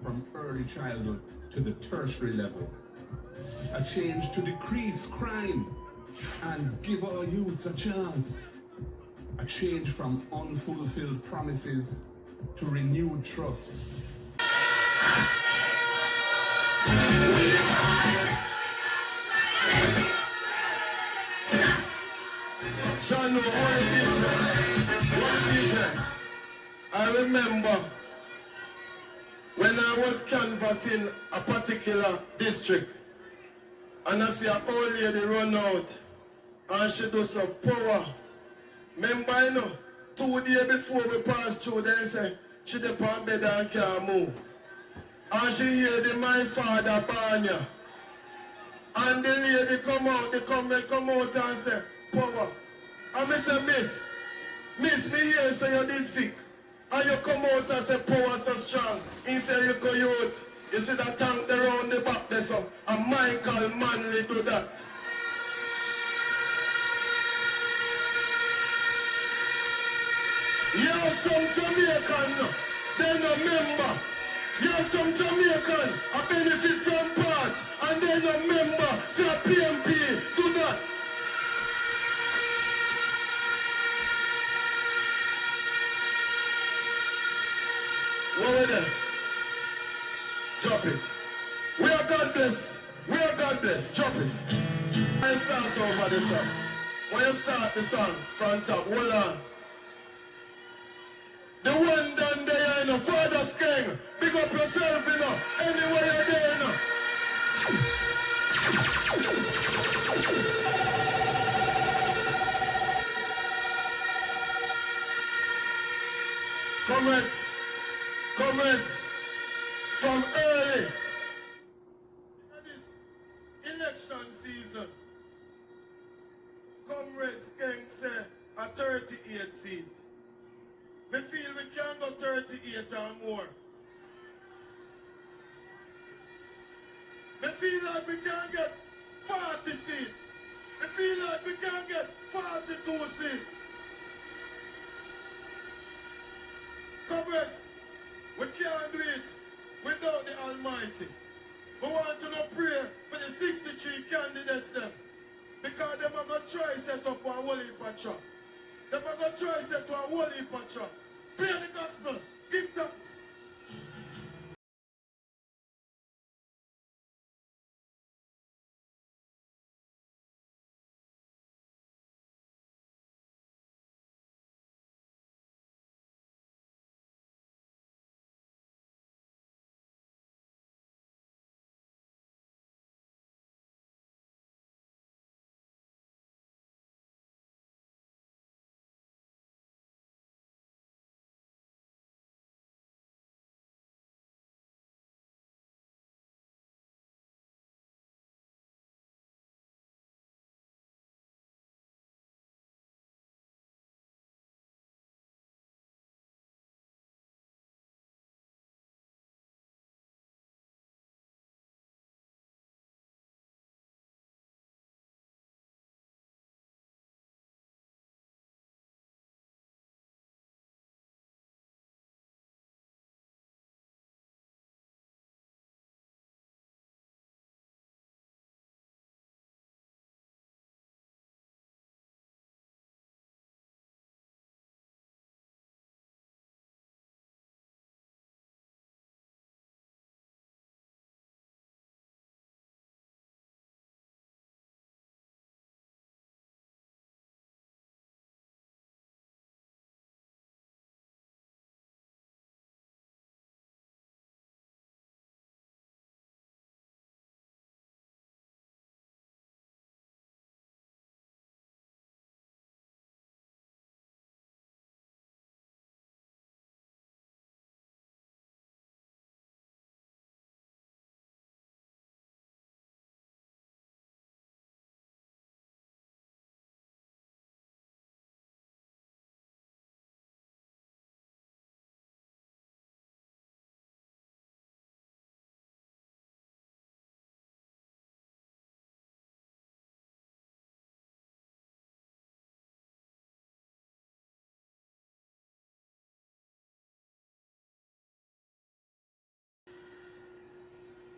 from early childhood to the tertiary level. A change to decrease crime and give our youths a chance. A change from unfulfilled promises to renewed trust. Son, I remember when I was canvassing a particular district and I see an old lady run out and she do some power. Remember, you know, 2 days before we pass through there and say she dey on bed and can't move. And she hear the my father banya. And the lady come out, come out and say, power. And I say, miss, me here say you did sick. And you come out and say power so strong. He say you go youth. You see that tank there around the back there so. And Michael Manley do that. You have some Jamaican, they no member. You have some Jamaican, a benefit from part, and they no member. Say a PMP, do that. What are they? Drop it. We are God bless. We are God bless. Drop it. I start over the song. When you start the song, front top, hold on. The one down there, you know, Father's King. Big up yourself, you know, anywhere you're there, you know. Comments from early in this election season. Comrades King say a 38 seat. Me feel we can go 38 or more. Me feel like we can get 40 seats. Me feel like we can get 42 seats. Comrades, we can't do it without the Almighty. We want to not pray for the 63 candidates them. Because they are going to try set up a whole heap of trap. They are going to try set up a whole heap of trap. Pray the gospel. Give thanks.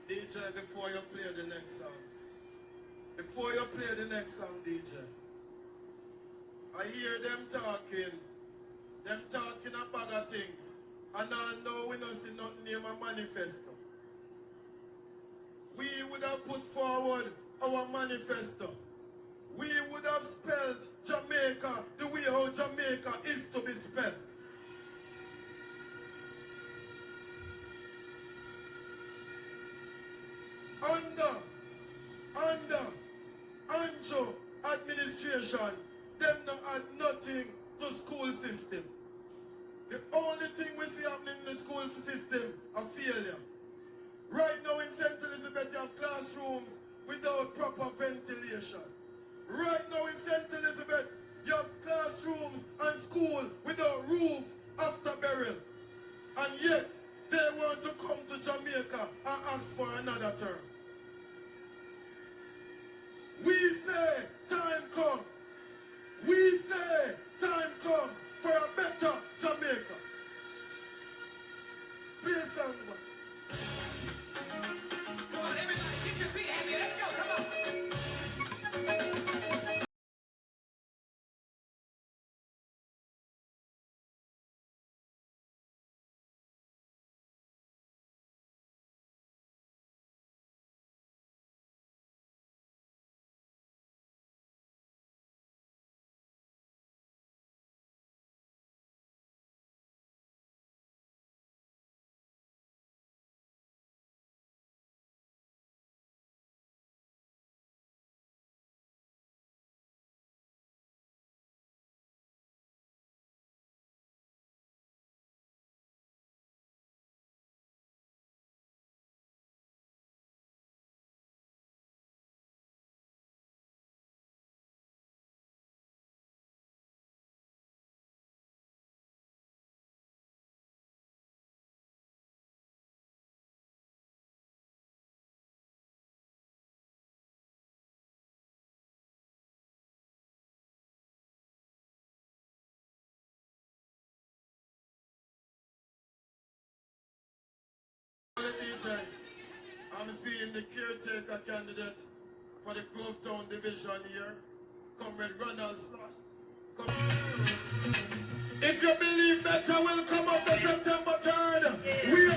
DJ, before you play the next song, DJ, I hear them talking a bag of things, and I know we don't see nothing near my manifesto. We would have put forward our manifesto. We would have spelled Jamaica the way how Jamaica is to be spelled. Under Anjo administration, them not add nothing to school system. The only thing we see happening in the school system are failure. Right now in St. Elizabeth you have classrooms without proper ventilation. Right now in St. Elizabeth you have classrooms and school without roof after burial. And yet they want to come to Jamaica and ask for another term. We say time come. We say time come for a better Jamaica. Play song, boss. Come on, everybody, get your feet heavy. Let's go, come on. DJ, I'm seeing the caretaker candidate for the Grovetown division here, Comrade Ronald Slash. Come. If you believe better will come up to September 3rd. We are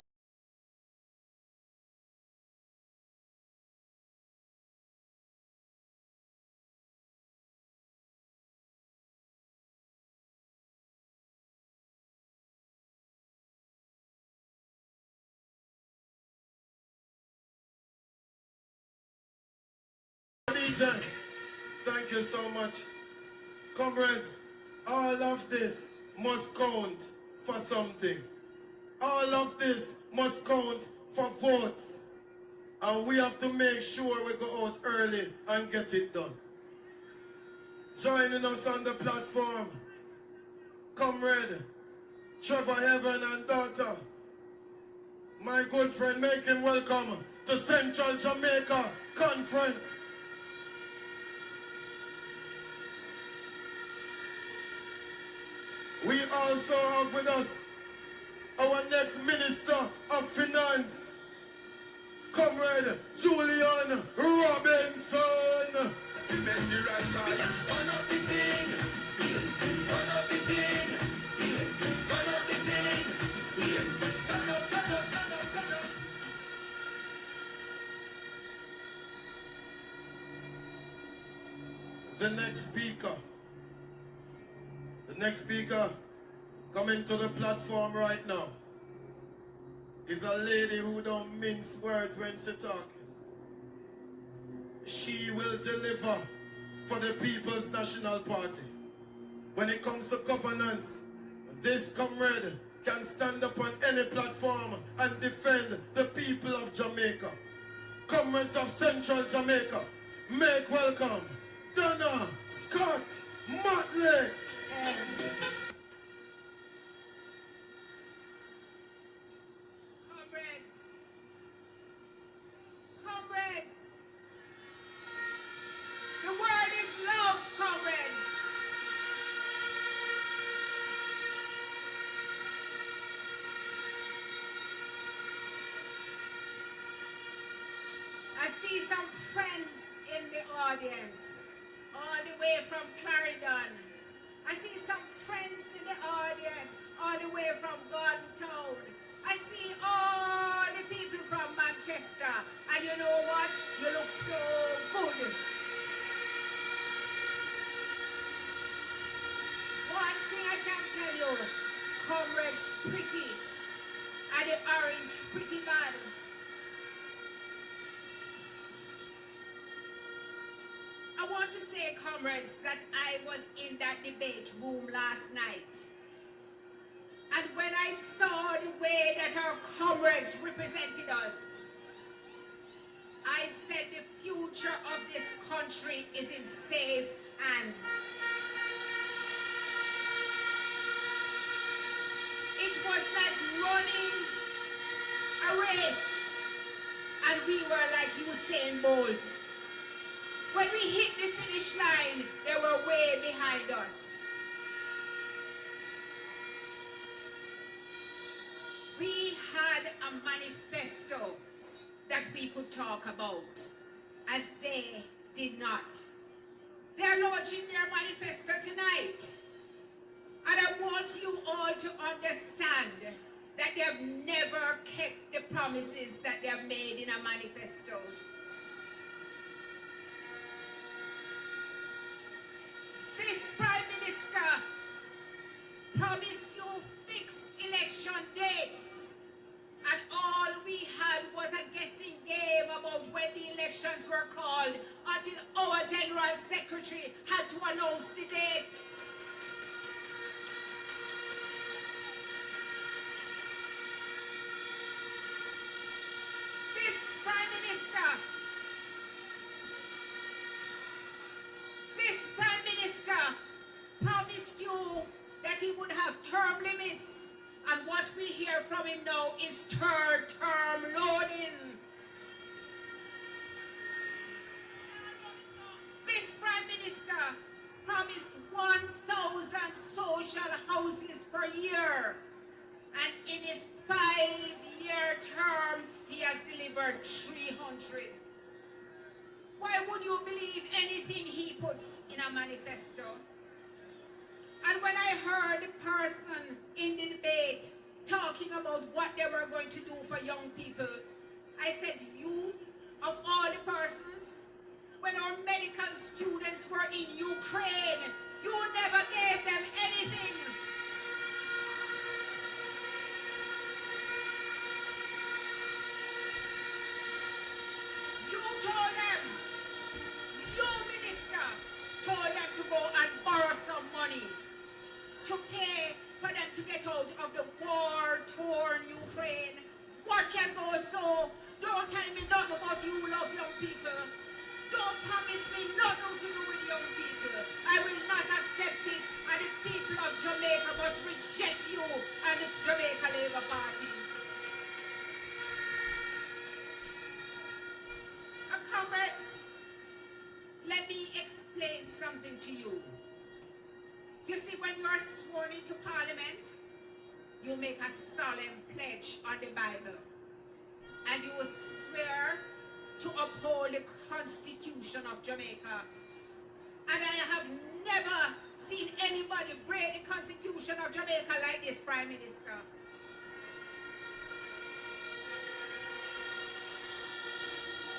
DJ. Thank you so much. Comrades, all of this must count for something. All of this must count for votes. And we have to make sure we go out early and get it done. Joining us on the platform, Comrade Trevor Heaven and daughter, my good friend, make him welcome to Central Jamaica Conference. We also have with us our next Minister of Finance, Comrade Julian Robinson. The next speaker coming to the platform right now is a lady who don't mince words when she talking. She will deliver for the People's National Party. When it comes to governance, this comrade can stand up on any platform and defend the people of Jamaica. Comrades of Central Jamaica, make welcome Donna Scott Motley. Comrades, the word is love, comrades. see some friends in the audience, all the way from Clarendon. I see some friends in the audience, all the way from Garden Town. I see all the people from Manchester. And you know what? You look so good. One thing I can tell you, comrades pretty, and the orange pretty bad. I want to say, comrades, that I was in that debate room last night. And when I saw the way that our comrades represented us, I said the future of this country is in safe hands. It was like running a race, and we were like Usain Bolt. When we hit the finish line, they were way behind us. We had a manifesto that we could talk about, and they did not. They're launching their manifesto tonight. And I want you all to understand that they have never kept the promises that they have made in a manifesto. This Prime Minister promised you fixed election dates, and all we had was a guessing game about when the elections were called until our General Secretary had to announce the date. This Prime Minister promised you that he would have term limits, and what we hear from him now is third term loading. This Prime Minister promised 1,000 social houses per year, and in his 5-year term, he has delivered 300. Why would you believe anything he puts in a manifesto? And when I heard the person in the debate talking about what they were going to do for young people, I said, you, of all the persons, when our medical students were in Ukraine, you never gave them anything. You told them, your minister told them to go and borrow some money to pay for them to get out of the war-torn Ukraine. What can go so? Don't tell me nothing about you love young people. Don't promise me nothing to do with young people. I will not accept it, and the people of Jamaica must reject you and the Jamaica Labour Party. Comrades, let me explain something to you. You see, when you are sworn into Parliament, you make a solemn pledge on the Bible, and you swear to uphold the Constitution of Jamaica. And I have never seen anybody break the Constitution of Jamaica like this Prime Minister.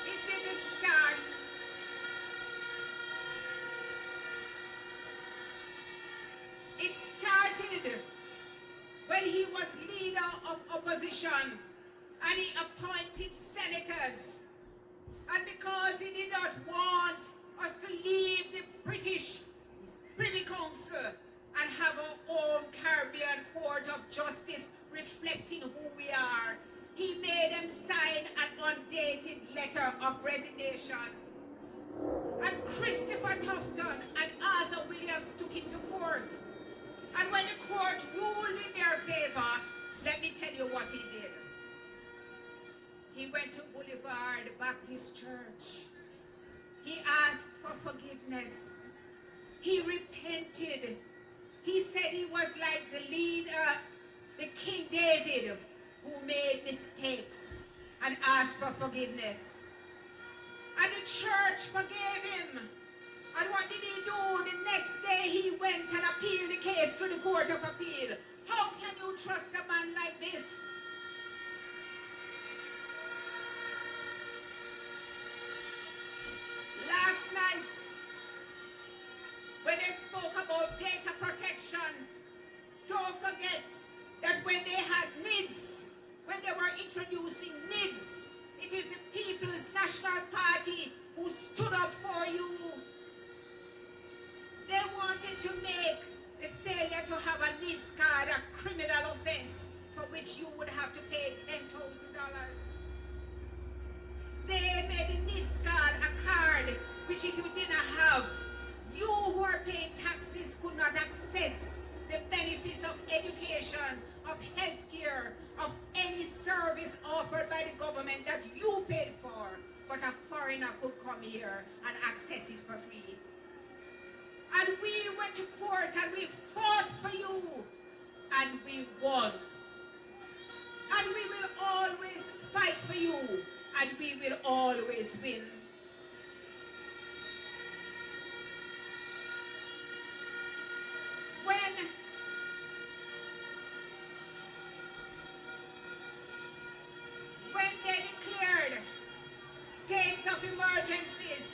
It didn't start. It started when he was leader of opposition and he appointed senators. And because he did not want us to leave the British Privy Council and have our own Caribbean Court of Justice reflecting who we are, he made them sign an undated letter of resignation. And Christopher Tufton and Arthur Williams took him to court. And when the court ruled in their favor, let me tell you what he did. He went to Boulevard Baptist Church. He asked for forgiveness. He repented. He said he was like the leader, the King David, who made mistakes and asked for forgiveness. And the church forgave him. And what did he do? The next day he went and appealed the case to the Court of Appeal. How can you trust a man like this? Last night, when they spoke about data protection, don't forget that when they had NIDS, when they were introducing NIDS, it is the People's National Party who stood up for you. They wanted to make the failure to have a NIDS card a criminal offense for which you would have to pay $10,000. They made the NIDS card a card which if you didn't have, you who are paying taxes could not access the benefits of education, of health care, of any service offered by the government that you paid for, but a foreigner could come here and access it for free. And we went to court and we fought for you and we won. And we will always fight for you and we will always win. When they declared states of emergencies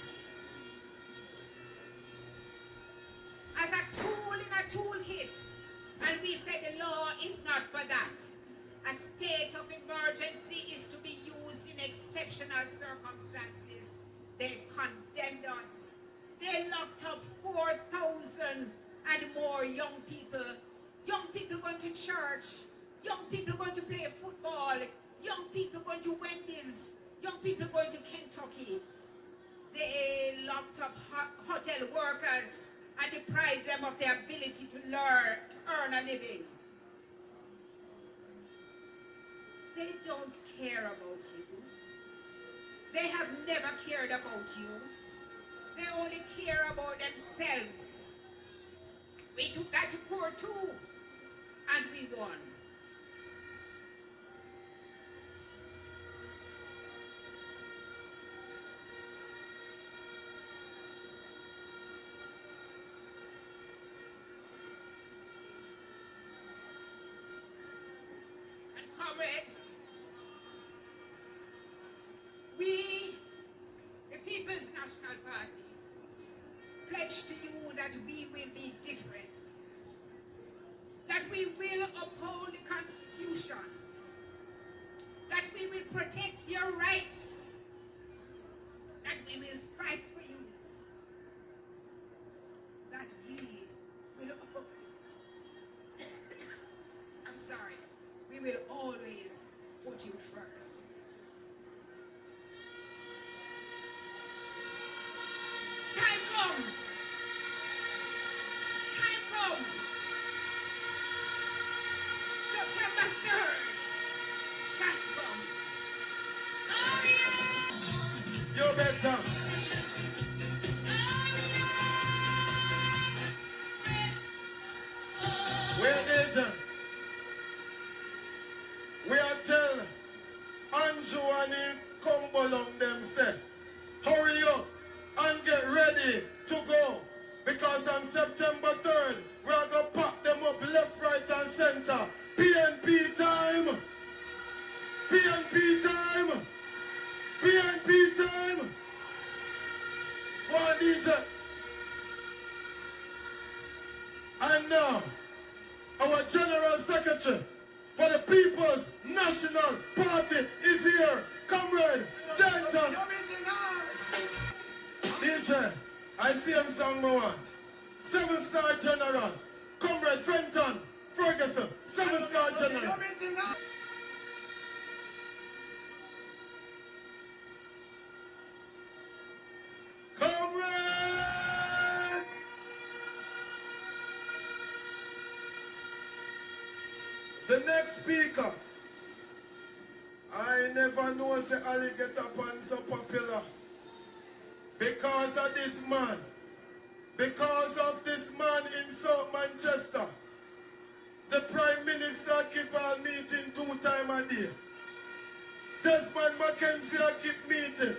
as a tool in a toolkit, and we said the law is not for that. A state of emergency is to be used in exceptional circumstances. They condemned us. They locked up 4,000 and more young people going to church, young people going to play football, young people going to Wendy's, young people going to Kentucky. They locked up hotel workers and deprived them of their ability to earn a living. They don't care about you. They have never cared about you. They only care about themselves. We took that to court too, and we won. And comrades, we, the People's National Party, pledge to you that we will be different, that we will uphold the Constitution, that we will protect your rights, that we will fight for you, that we will we will always put you first. Time come. September 3rd. Time come. Oh yeah. You better. Where did we are tell Andrew and him come along them say, hurry up and get ready to go. Because on September 3rd, we are going to pack them up left, right, and center. PNP time. PNP time. PNP time. Go on, DJ. And now, our General Secretary for the People's National Party is here. Comrade Delta. DJ, I see him song I want. 7-star General. Comrade Fenton Ferguson. 7-star General. Comrades! The next speaker. I never know say Ali get up and so popular. Because of this man. Because of this man in South Manchester. The Prime Minister keep a meeting 2 times a day. Desmond Mackenzie keep meeting.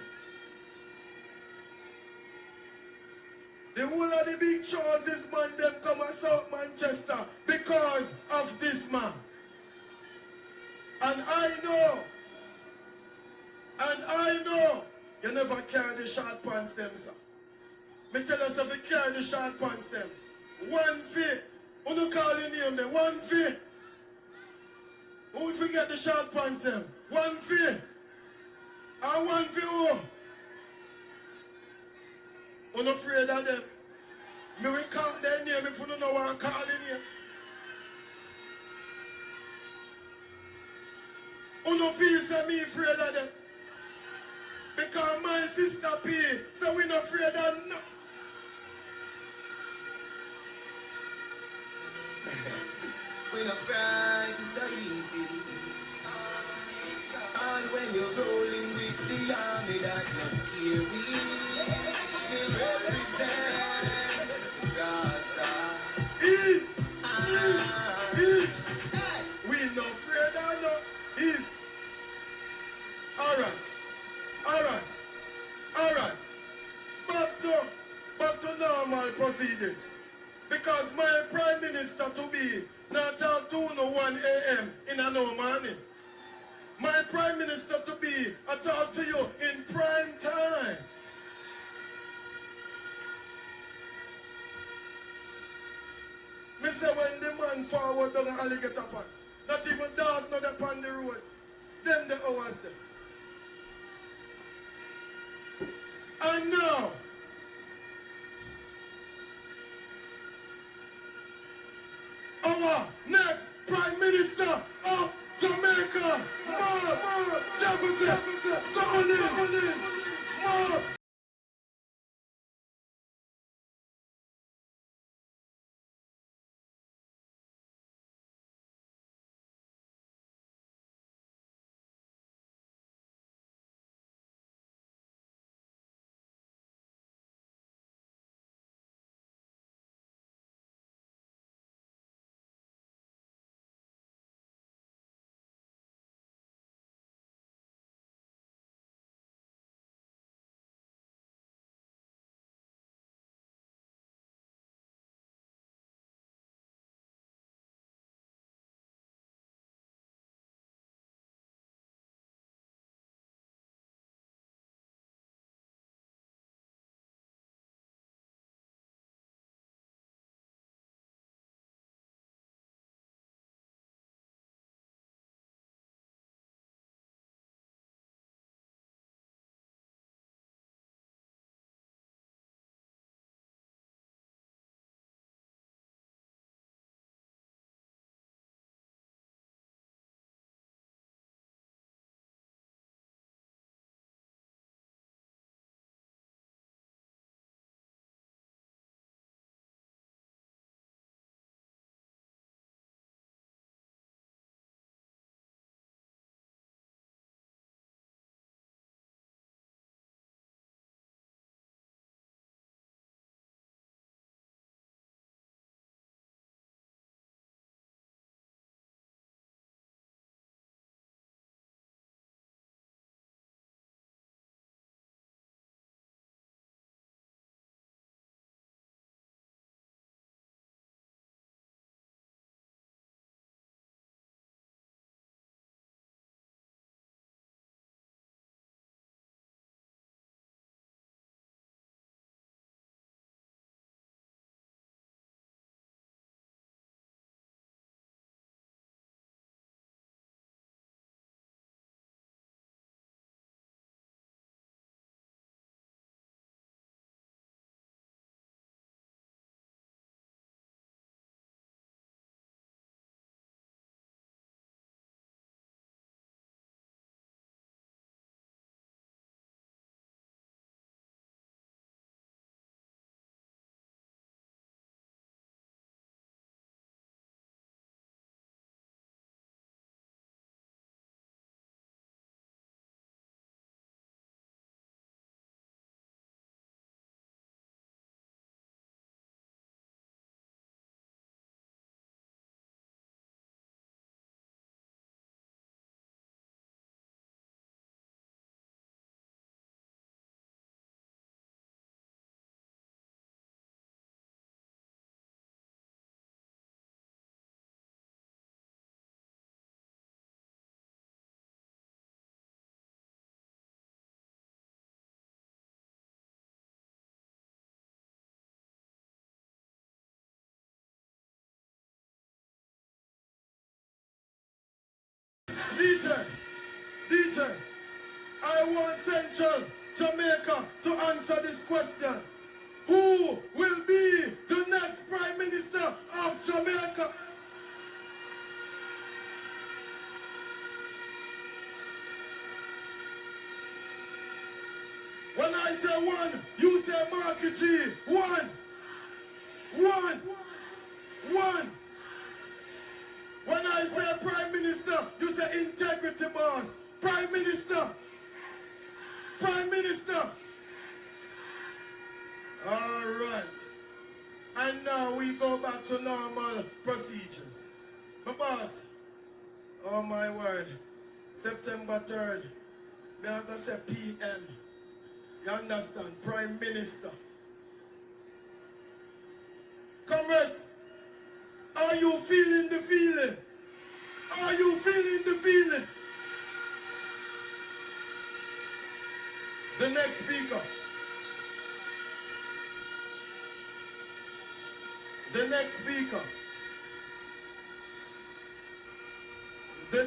the big choices man them come to South Manchester because of this man. And I know, you never carry the short pants them, sir. Me tell us if you carry the short pants them. One fee. Who no call your name there? One fee. Who forget the short pants them? One fee. And one fee who? Who no afraid of them? Me will call their name if you don't know what I'm calling you. Who no feel say me afraid of them? Because my sister P, so we not afraid of no. We not frightened so easy. And when you're rolling with the army that not scary, we represent Gaza. East. We not afraid of no. East. Alright. Back to normal proceedings. Because my prime minister to be not talk to no 1 a.m. in a no morning. My prime minister to be I talk to you in prime time. Me say when the man forward down the alligator pan, not even dog not upon the road. Then the hours there. And now, our next Prime Minister of Jamaica, Mark Jefferson, going in. Mark DJ, I want Central Jamaica to answer this question. Who will be the next Prime Minister of Jamaica? When I say one, you say Marky G. One. When I say Prime Minister, you say integrity boss. Prime Minister. All right. And now we go back to normal procedures. My boss, oh my word, September 3rd, me are gonna say PM. You understand? Prime Minister. Comrades, are you feeling the feeling? Are you feeling the feeling? The next speaker. The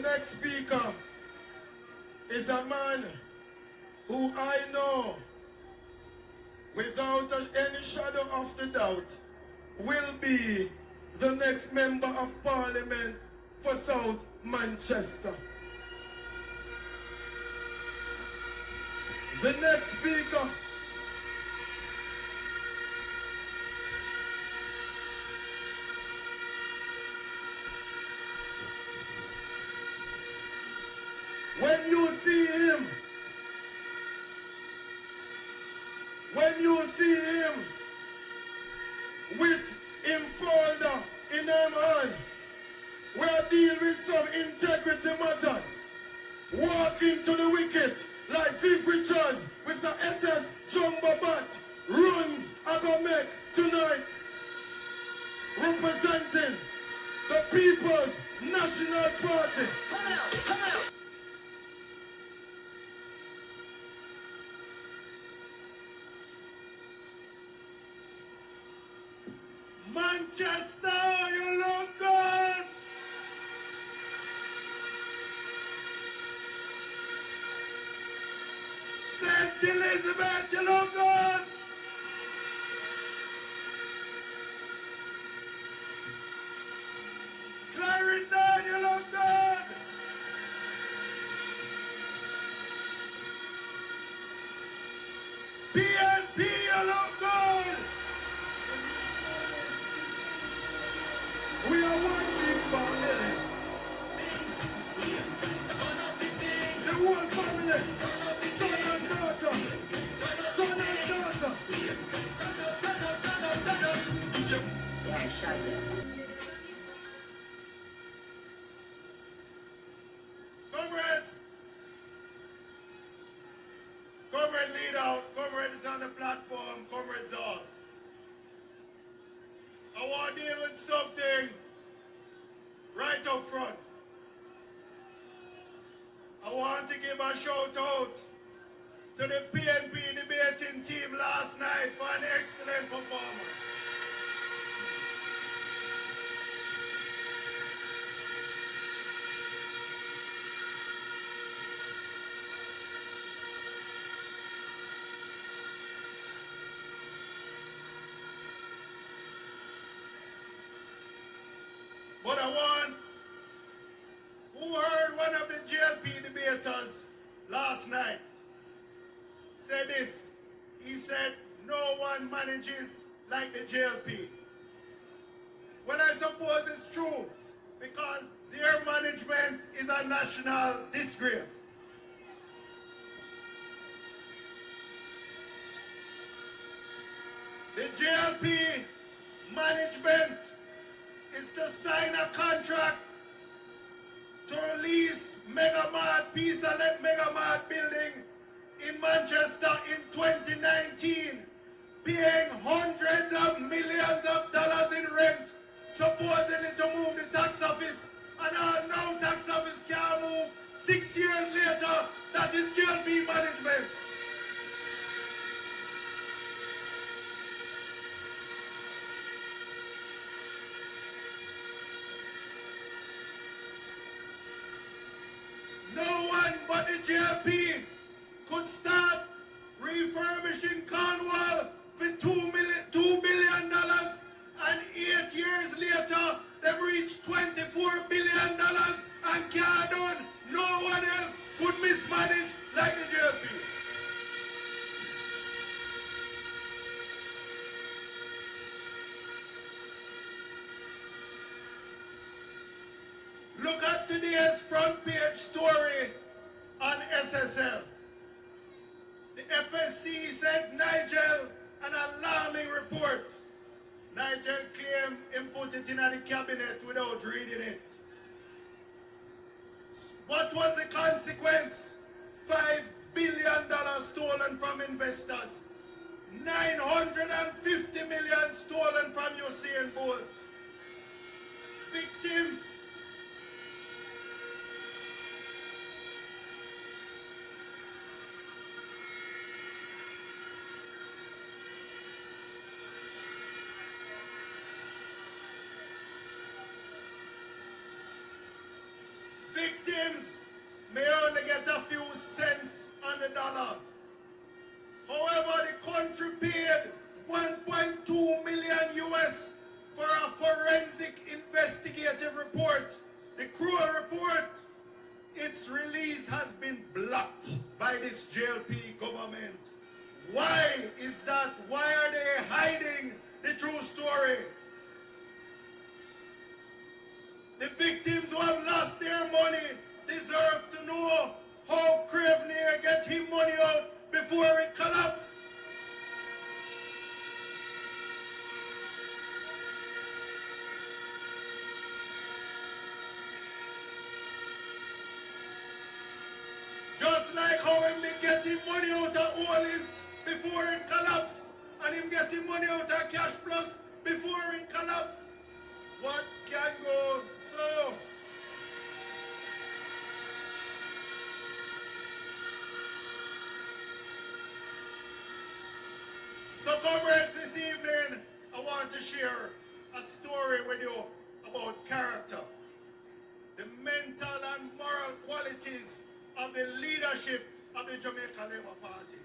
next speaker is a man who I know without any shadow of the doubt will be the next member of parliament for South Manchester. The next speaker when you see him with him folder in him hand, we are dealing with some integrity matters. Walking to the wicket like Viv Richards with the SS Jumbo Bat runs are gonna make tonight, representing the People's National Party. Come out. Manchester, you look good. St. Elizabeth, you look good. Clarendon, you look good. PNP, you look good. We are one big family. The whole family. Son and daughter. Yeah, shut it. Comrade lead out. Comrade is on the platform. Comrades on. I want to deal with something right up front. I want to give a shout out to the PNP debating team last night for an excellent performance. But I want, who heard one of the JLP debaters last night say this? He said, no one manages like the JLP. Well, I suppose it's true, because their management is a national disgrace. The JLP management is to sign a contract to release Megamart, Peace and Let Megamart building in Manchester in 2019, paying hundreds of millions of dollars in rent, supposedly to move the tax office, and now tax office can't move. 6 years later, that is JLP management. JP could start refurbishing Cornwall for $2 billion, and 8 years later, they've reached $24 billion and can't done. No one else could mismanage like the JP. Look at today's front page story on SSL. The FSC said Nigel, an alarming report. Nigel claimed he put it in the cabinet without reading it. What was the consequence? $5 billion stolen from investors. $950 million stolen from Usain Bolt. Victims. Victims may only get a few cents on the dollar. However, the country paid 1.2 million US for a forensic investigative report. The cruel report, its release has been blocked by this JLP government. Why is that? Why are they hiding the true story? The victims who have lost their money deserve to know how Craveney get his money out before it collapses. Just like how him been getting money out of Orleans before it collapsed, and him getting money out of Cash Plus before it collapsed. What can go so? So comrades, this evening I want to share a story with you about character, the mental and moral qualities of the leadership of the Jamaica Labour Party.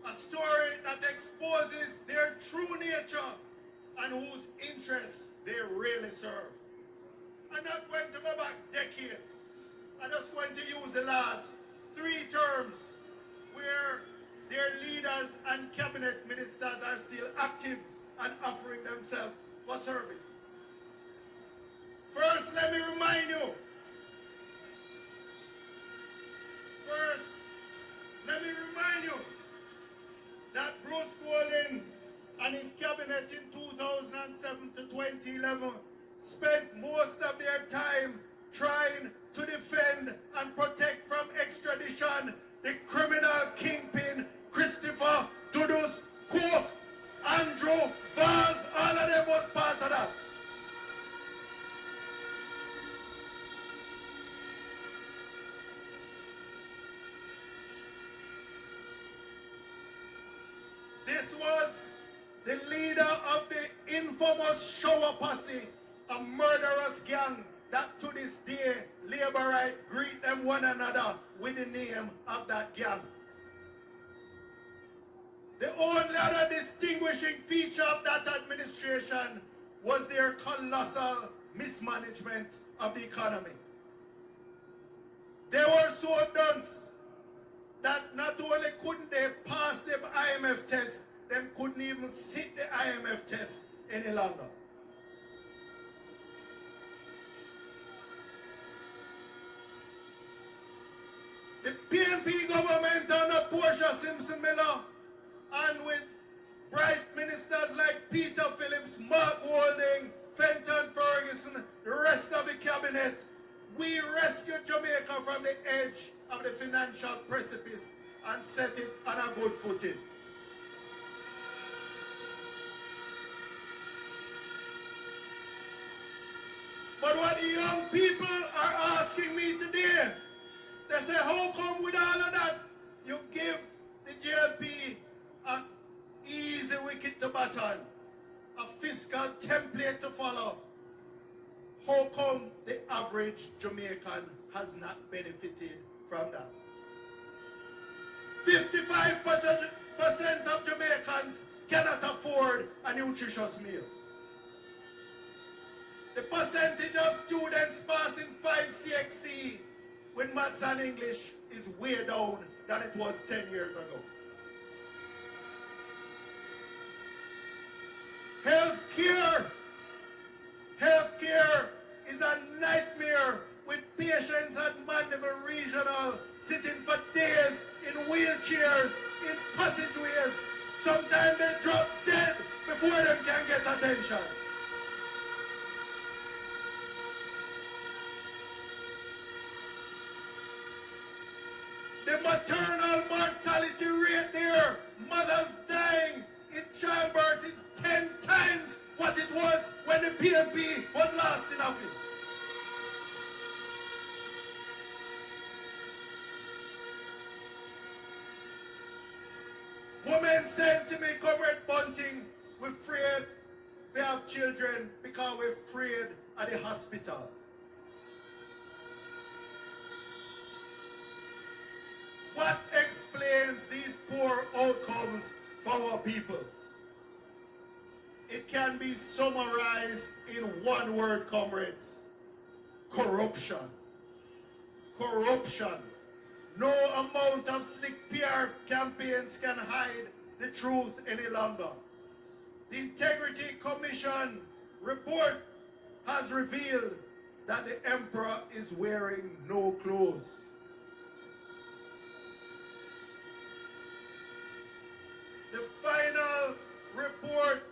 A story that exposes their true nature and whose interests they really serve. I'm not going to go back decades. I'm just going to use the last 3 terms where their leaders and cabinet ministers are still active and offering themselves for service. First, let me remind you. That Bruce Golding and his cabinet in 2007 to 2011 spent most of their time trying to defend and protect from extradition the criminal kingpin Christopher Dudus Cook, Andrew Vaz, all of them was part of that. This was the leader of the infamous Shower Posse, a murderous gang that to this day, Labourite greet them one another with the name of that gang. The only other distinguishing feature of that administration was their colossal mismanagement of the economy. They were so dunce that not only couldn't they pass the IMF test, they couldn't even sit the IMF test any longer. The PNP government under Portia Simpson Miller and with bright ministers like Peter Phillips, Mark Golding, Fenton Ferguson, the rest of the cabinet, we rescued Jamaica from the edge of the financial precipice and set it on a good footing. But what the young people are asking me today, they say, how come with all of that, you give the JLP an easy wicket to baton, a fiscal template to follow? How come the average Jamaican has not benefited from that? generations cannot afford a nutritious meal. The percentage of students passing 5 CXC with maths and English is way down than it was 10 years ago. Healthcare is a nightmare with patients at Mandeville Regional sitting for days in wheelchairs, in passageways. Sometimes they drop dead before they can get attention. The maternal mortality rate there, mothers dying in childbirth, is 10 times what it was when the PMP was last in office. Women said to me, Comrade Bunting, we're afraid they have children because we're afraid at the hospital. What explains these poor outcomes for our people? It can be summarized in one word, comrades: corruption. Corruption. No amount of slick PR campaigns can hide the truth any longer. The Integrity Commission report has revealed that the emperor is wearing no clothes. The final report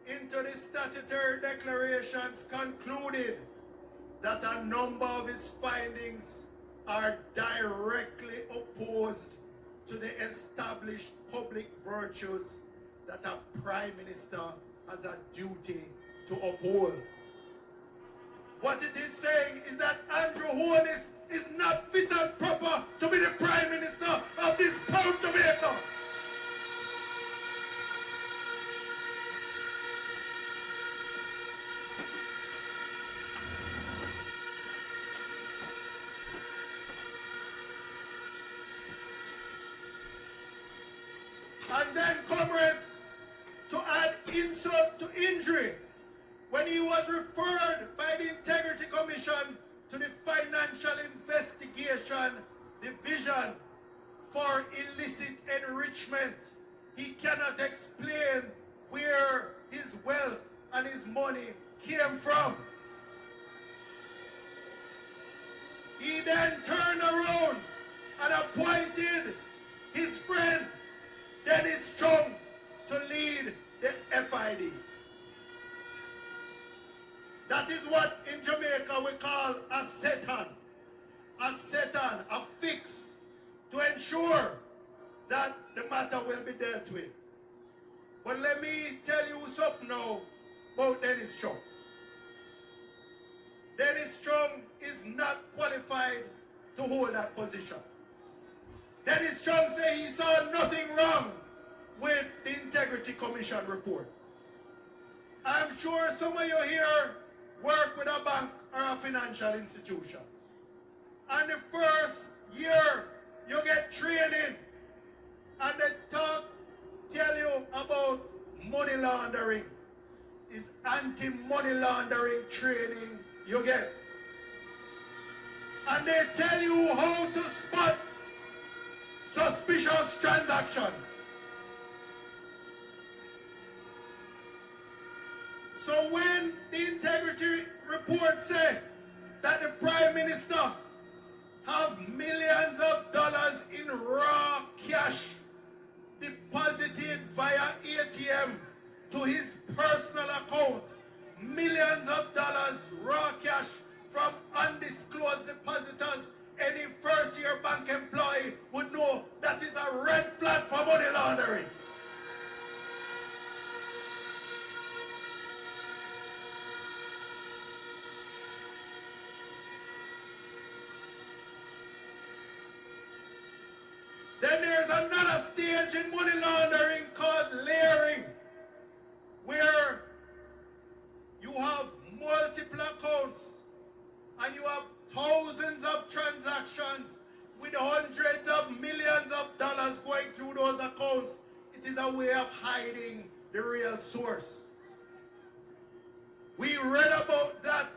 into the statutory declarations concluded that a number of its findings are directly opposed to the established public virtues that a prime minister has a duty to uphold. What it is saying is that Andrew Holness is not fit and proper to be the prime minister of this proud Jamaica. And then, comrades, to add insult to injury, when he was referred by the Integrity Commission to the Financial Investigation Division for illicit enrichment, he cannot explain where his wealth and his money came from. He then turned around and appointed his friend Dennis Chung to lead the FID. That is what in Jamaica we call a set-on. A set-on, a fix to ensure that the matter will be dealt with. But let me tell you something now about Dennis Chung. Dennis Chung is not qualified to hold that position. Dennis Chung said he saw nothing wrong with the Integrity Commission report. I'm sure some of you here work with a bank or a financial institution. And the first year you get training and they tell you about money laundering. It's anti-money laundering training you get. And they tell you how to spot suspicious transactions. So when the integrity report said that the Prime Minister have millions of dollars in raw cash deposited via ATM to his personal account, millions of dollars raw cash from undisclosed depositors, any first-year bank employee would know that is a red flag for money laundering. Then there's another stage in money laundering called layering, where you have multiple accounts and you have thousands of transactions with hundreds of millions of dollars going through those accounts. it is a way of hiding the real source. We read about that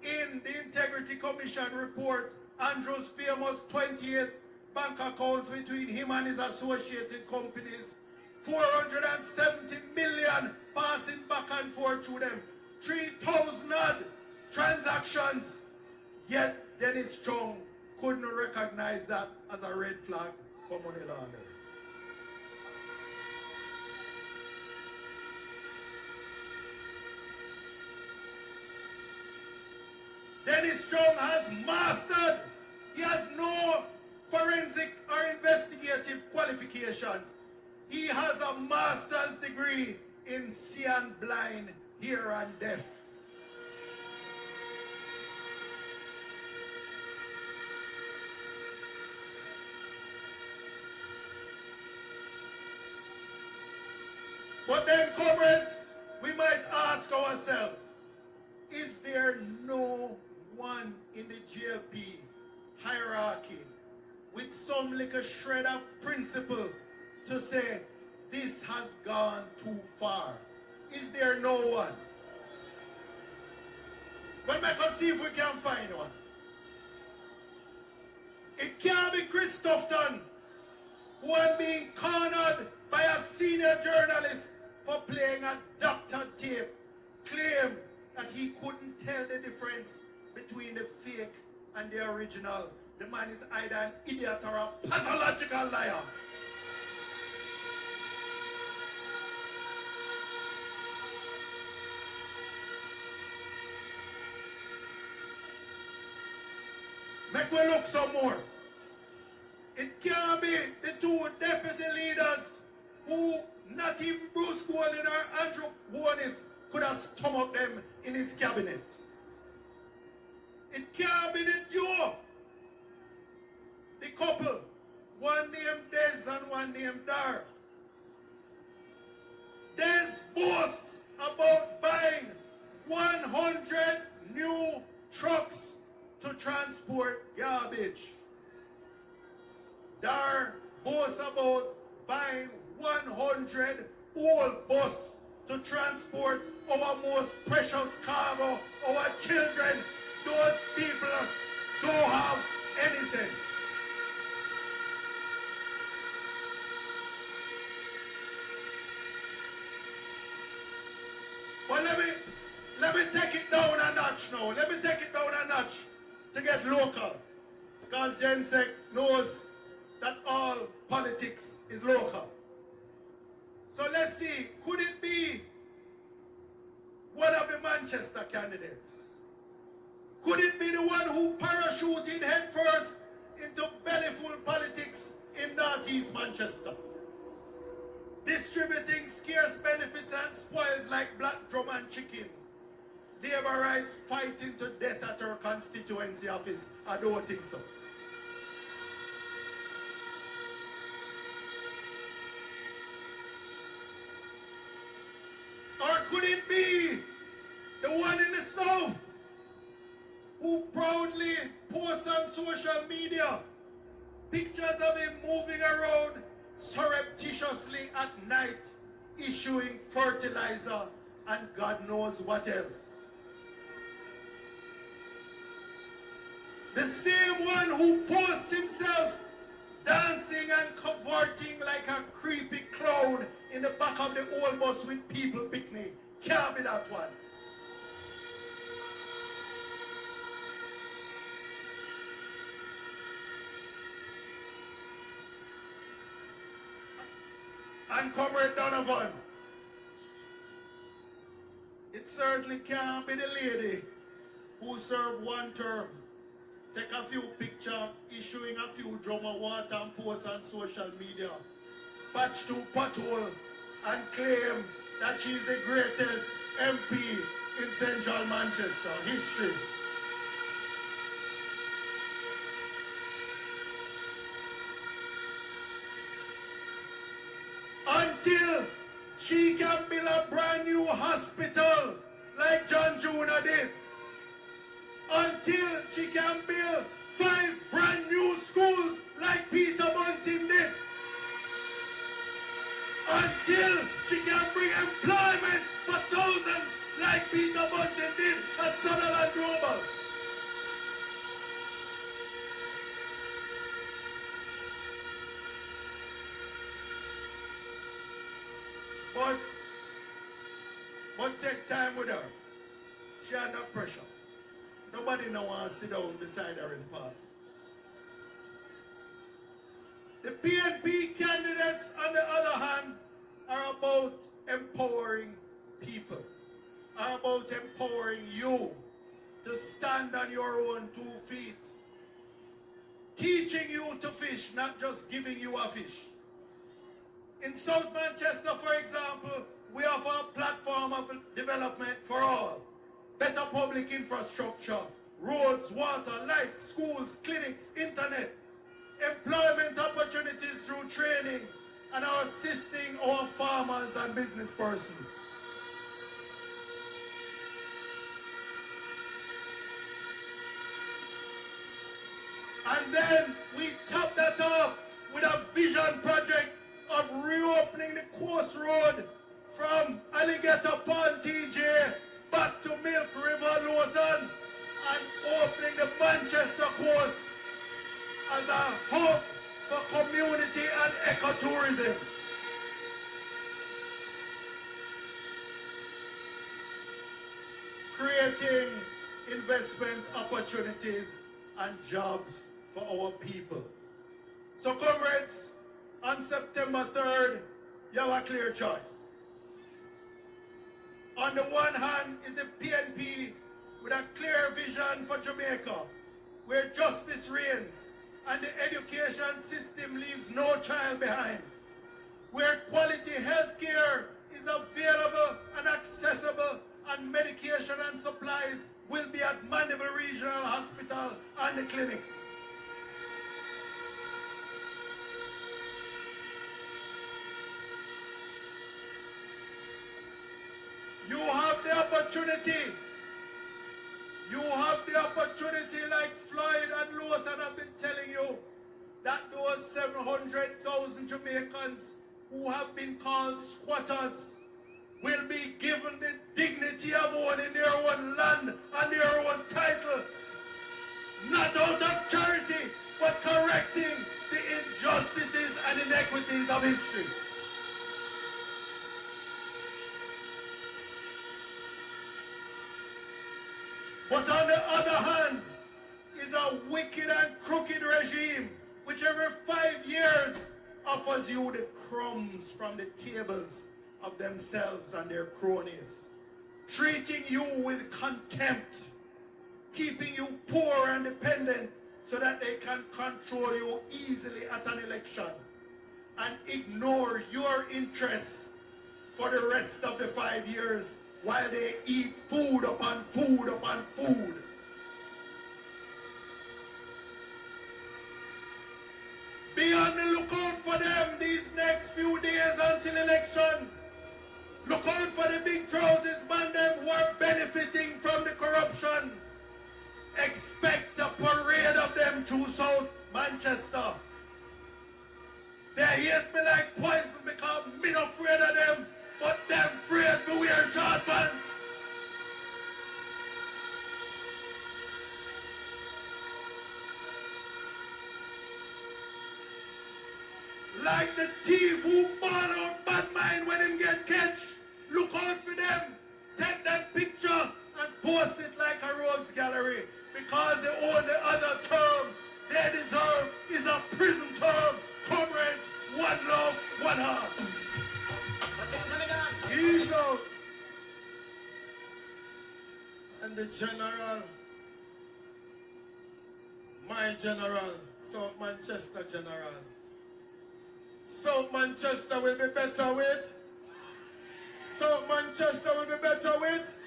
in the Integrity Commission report, Andrew's famous 28 bank accounts between him and his associated companies, 470 million passing back and forth through them, 3,000 odd transactions, yet Dennis Strong couldn't recognize that as a red flag for money laundering. Dennis Strong has mastered, he has no forensic or investigative qualifications. He has a master's degree in see and blind, hear and deaf. But then, comrades, we might ask ourselves, is there no one in the GLP hierarchy with some little shred of principle to say this has gone too far? Is there no one? But let us see if we can find one. It can't be Chris Tufton, who is being cornered by a senior journalist for playing a doctored tape, claim that he couldn't tell the difference between the fake and the original. The man is either an idiot or a pathological liar. Make we look some more. It can't be the two deputy leaders who not even Bruce Golding or Andrew Warnis could have stomached them in his cabinet. It can't be the duo, the couple, one named Des and one named Dar. Des boasts about buying 100 new trucks to transport garbage. Dar boasts about buying 100 old bus to transport our most precious cargo, our children. Those people don't have any sense. But let me take it down a notch now. Let me take it down a notch to get local. Because Jensek knows that all politics is local. So let's see, could it be one of the Manchester candidates? Could it be the one who parachuted headfirst into bellyful politics in northeast Manchester? Distributing scarce benefits and spoils like black drum and chicken. Labour rights fighting to death at her constituency office. I don't think so. Or could it be the one in the south who proudly posts on social media pictures of him moving around surreptitiously at night, issuing fertilizer and God knows what else? The same one who posts himself dancing and cavorting like a creepy clown in the back of the old bus with people picnic. Can't be that one. And Comrade Donovan, it certainly can't be the lady who served one term, take a few pictures, issuing a few drum of water and post on social media, patch to pothole and claim that she's the greatest MP in central Manchester history. Until she can build a brand new hospital like John Jr. did. Until she can build 5 brand new schools like Peter Bunting did. But take time with her. She under pressure. Nobody no want to sit down beside her in park. The PNP candidates, on the other hand, are about empowering people, are about empowering you to stand on your own 2 feet, teaching you to fish, not just giving you a fish. In South Manchester, for example, we offer a platform of development for all. Better public infrastructure, roads, water, lights, schools, clinics, internet, employment opportunities through training, and are assisting our farmers and business persons. And then we top that off with a vision project of reopening the coast road from Alligator Pond TJ back to Milk River Lothan and opening the Manchester coast as a hub for community and ecotourism. Creating investment opportunities and jobs for our people. So comrades, on September 3rd, you have a clear choice. On the one hand is the PNP with a clear vision for Jamaica, where justice reigns and the education system leaves no child behind, where quality health care is available and accessible, and medication and supplies will be at Mandeville Regional Hospital and the clinics. You have the opportunity. You have the opportunity, like Floyd and Lothan have been telling you, that those 700,000 Jamaicans who have been called squatters will be given the dignity of owning their own land and their own title, not out of charity, but correcting the injustices and inequities of history. But on the other hand is a wicked and crooked regime which every 5 years offers you the crumbs from the tables of themselves and their cronies, treating you with contempt, keeping you poor and dependent so that they can control you easily at an election and ignore your interests for the rest of the 5 years while they eat food upon food upon food. Be on the lookout for them these next few days until election. Look out for the big trousers man them who are benefiting from the corruption. Expect a parade of them through South Manchester. They hate me like poison because me not afraid of them, but them afraid to wear short pants. Like the thief who ball out bad mind when him get catch. Look out for them. Take that picture and post it like a rogues gallery, because the only other term they deserve is a prison term. Comrades, one love, one heart. He's out. And the general, my general, South Manchester general. South Manchester will be better with. South Manchester will be better with.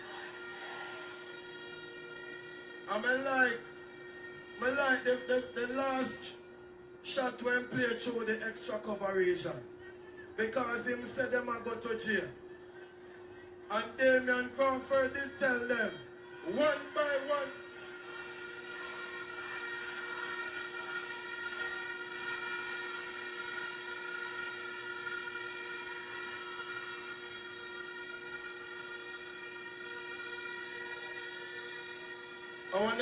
And I like the last shot when play through the extra coverage. Because him said them a go to jail. And Damian Crawford did tell them, one by one, our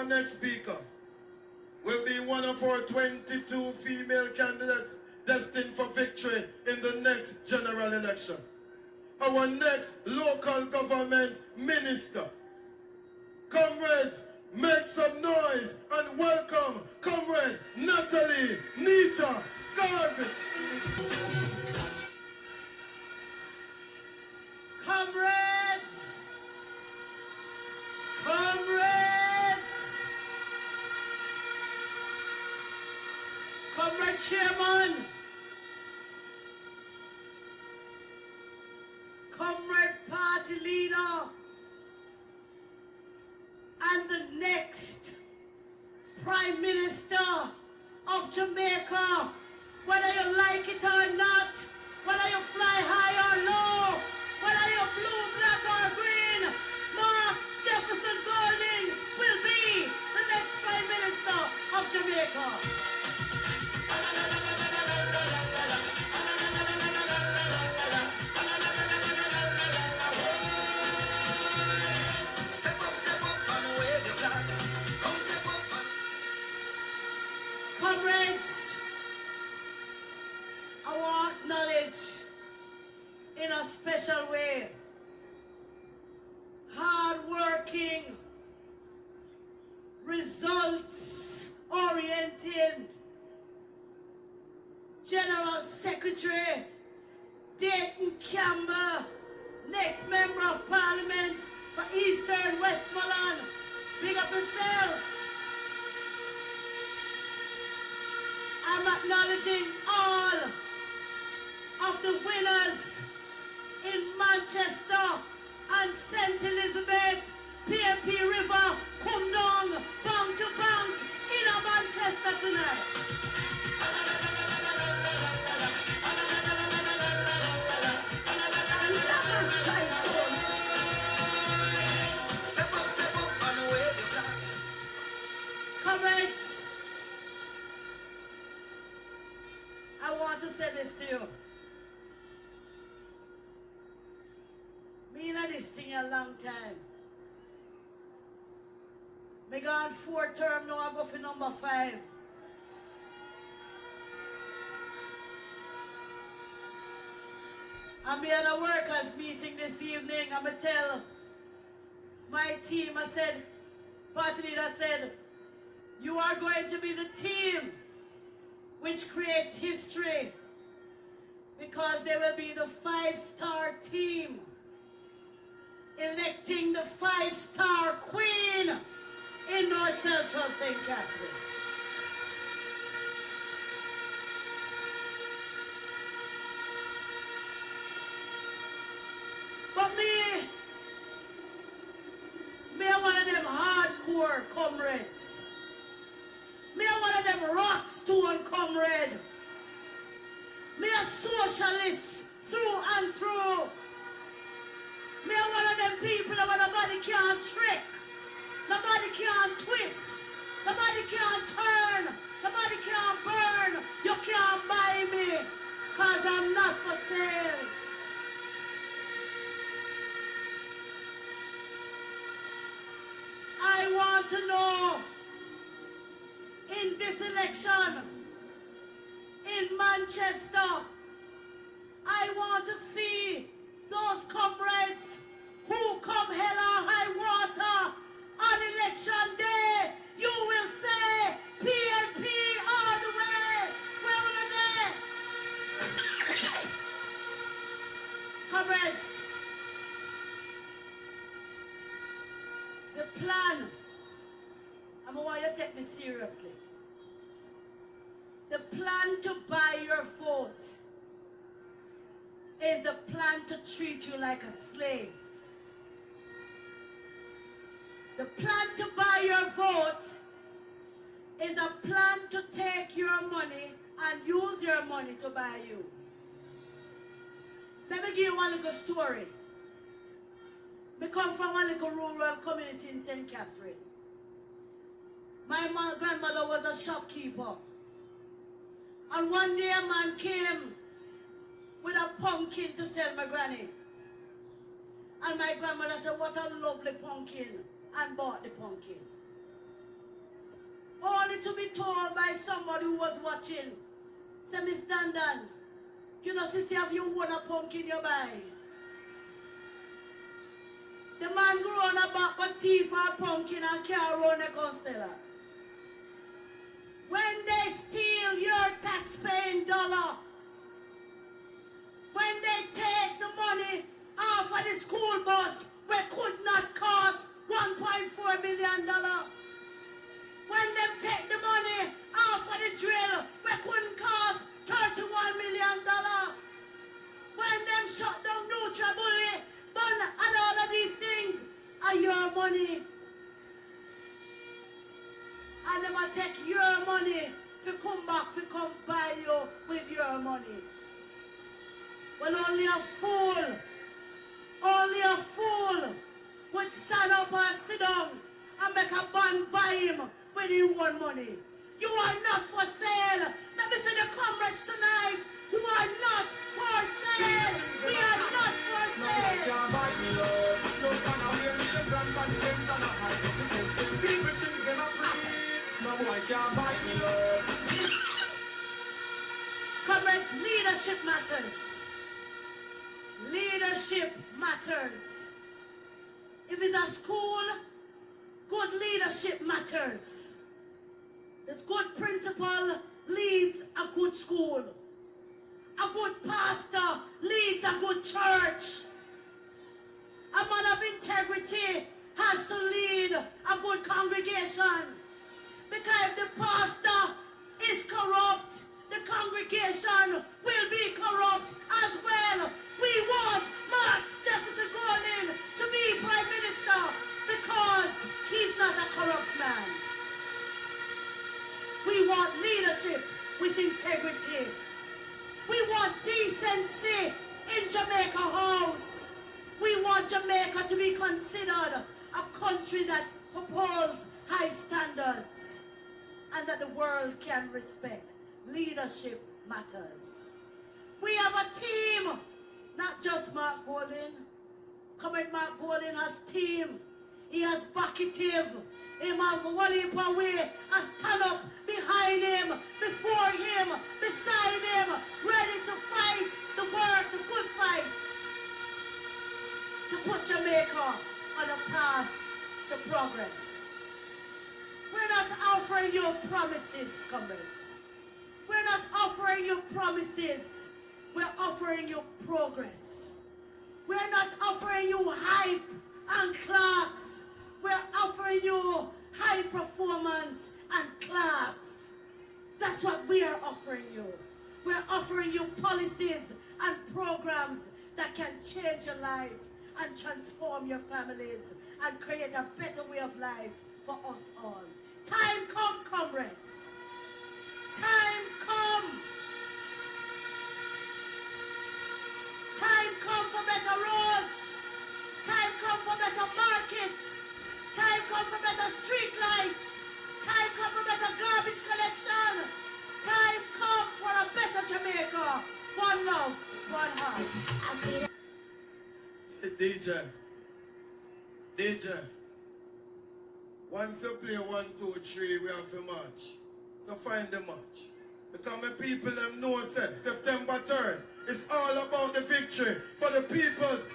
next speaker will be one of our 22 female candidates destined for victory in the next general election. Our next local government minister. Comrades, make some noise and welcome Comrade Natalie Nita Garvey. Comrades! Comrades! Comrade Chairman! Comrade Party Leader! And the next Prime Minister of Jamaica, whether you like it or not, whether you fly high or low, whether you're blue, black or green, Mark Jefferson Golding will be the next Prime Minister of Jamaica. Comrades, I want knowledge in a special way. Hard-working, results-oriented General Secretary Dayton Campbell, next Member of Parliament for Eastern Westmoreland. Big up yourself. I'm acknowledging all of the winners in Manchester and St. Elizabeth, PMP River, come down, bank to bank, in Manchester tonight. Comrades, I want to say this to you. Me in this thing a long time. Me gone 4 term, now I go for number 5. I'm here at a workers meeting this evening. I'm going to tell my team, I said, party leader said, you are going to be the team which creates history, because there will be the 5-star team electing the 5-star queen in North Central St. Catherine. But me are one of them hardcore comrades. Me are one of them rock stone comrade. Me a socialist through and through. Me are one of them people that nobody can trick, nobody can twist, nobody can turn, nobody can burn. You can't buy me, cause I'm not for sale. I want to know, in this election, in Manchester, I want to see those comrades who, come hell or high water, on election day, you will say PNP all the way. Where will they? Comrades, the plan, I want you to take me seriously. The plan to buy your vote is the plan to treat you like a slave. The plan to buy your vote is a plan to take your money and use your money to buy you. Let me give you one little story. I come from one little rural community in St. Catherine. My grandmother was a shopkeeper. And one day a man came with a pumpkin to sell my granny. And my grandmother said, what a lovely pumpkin, and bought the pumpkin. Only to be told by somebody who was watching, Say, Miss Dandan, you know, see if you want a pumpkin you buy. The man grew on a back of tea for a pumpkin and carry around the concealer. When they steal your tax-paying dollar, when they take the money off of the school bus, which could not cost $1.4 million, when them take the money off of the drill, which couldn't cost $31 million, when them shut down Nutribully, Bun, and all of these things are your money. And them will take your money to come back to come buy you with your money. Well, only a fool would stand up and sit down and make a band buy him with his own money. You are not for sale. Let me see the comrades tonight. You are not for sale. We are not for sale. Can't buy me love. No can wear me the grand body things and I hide up the things. People things them are free. No boy can't buy me love. Comrades, leadership matters. Leadership matters. If it's a school, good leadership matters. This good principal leads a good school. A good pastor leads a good church. A man of integrity has to lead a good congregation. Because if the pastor is corrupt, the congregation will be corrupt as well. We want Mark Jefferson Golden to be Prime Minister because he's not a corrupt man. We want leadership with integrity. We want decency in Jamaica House. We want Jamaica to be considered a country that upholds high standards and that the world can respect. Leadership matters. We have a team, not just Mark Golden. Comrade Mark Golden has team. He has backative. He has one heap away and stand up behind him, before him, beside him, ready to fight the work, the good fight, to put Jamaica on a path to progress. We're not offering you promises, comrades. We're not offering you promises. We're offering you progress. We're not offering you hype and clocks. We're offering you high performance and class. That's what we are offering you. We're offering you policies and programs that can change your life and transform your families and create a better way of life for us all. Time come, comrades. Time come. Time come for better roads. Time come for better markets. Time come for better street lights. Time come for better garbage collection. Time come for a better Jamaica. One love, one heart. I see that. DJ. Once you play 1, 2, 3, we have to march. So find the march. Because my people them know say September 3rd, it's all about the victory for the people's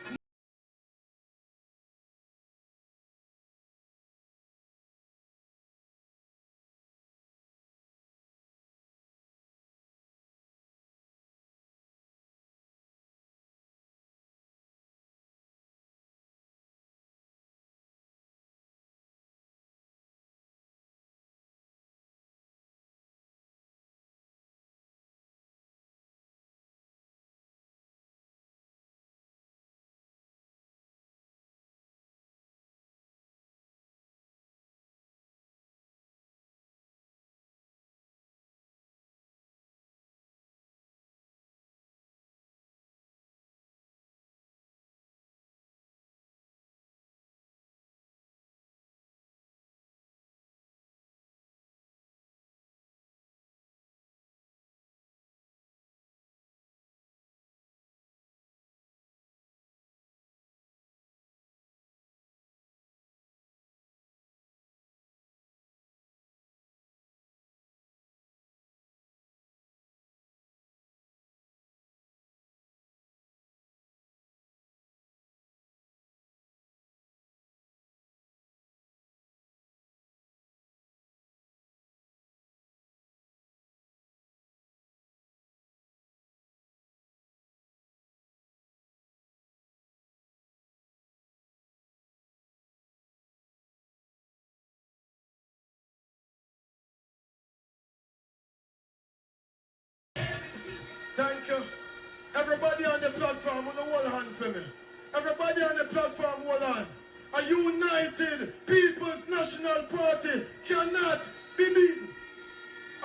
A united People's National Party cannot be beaten.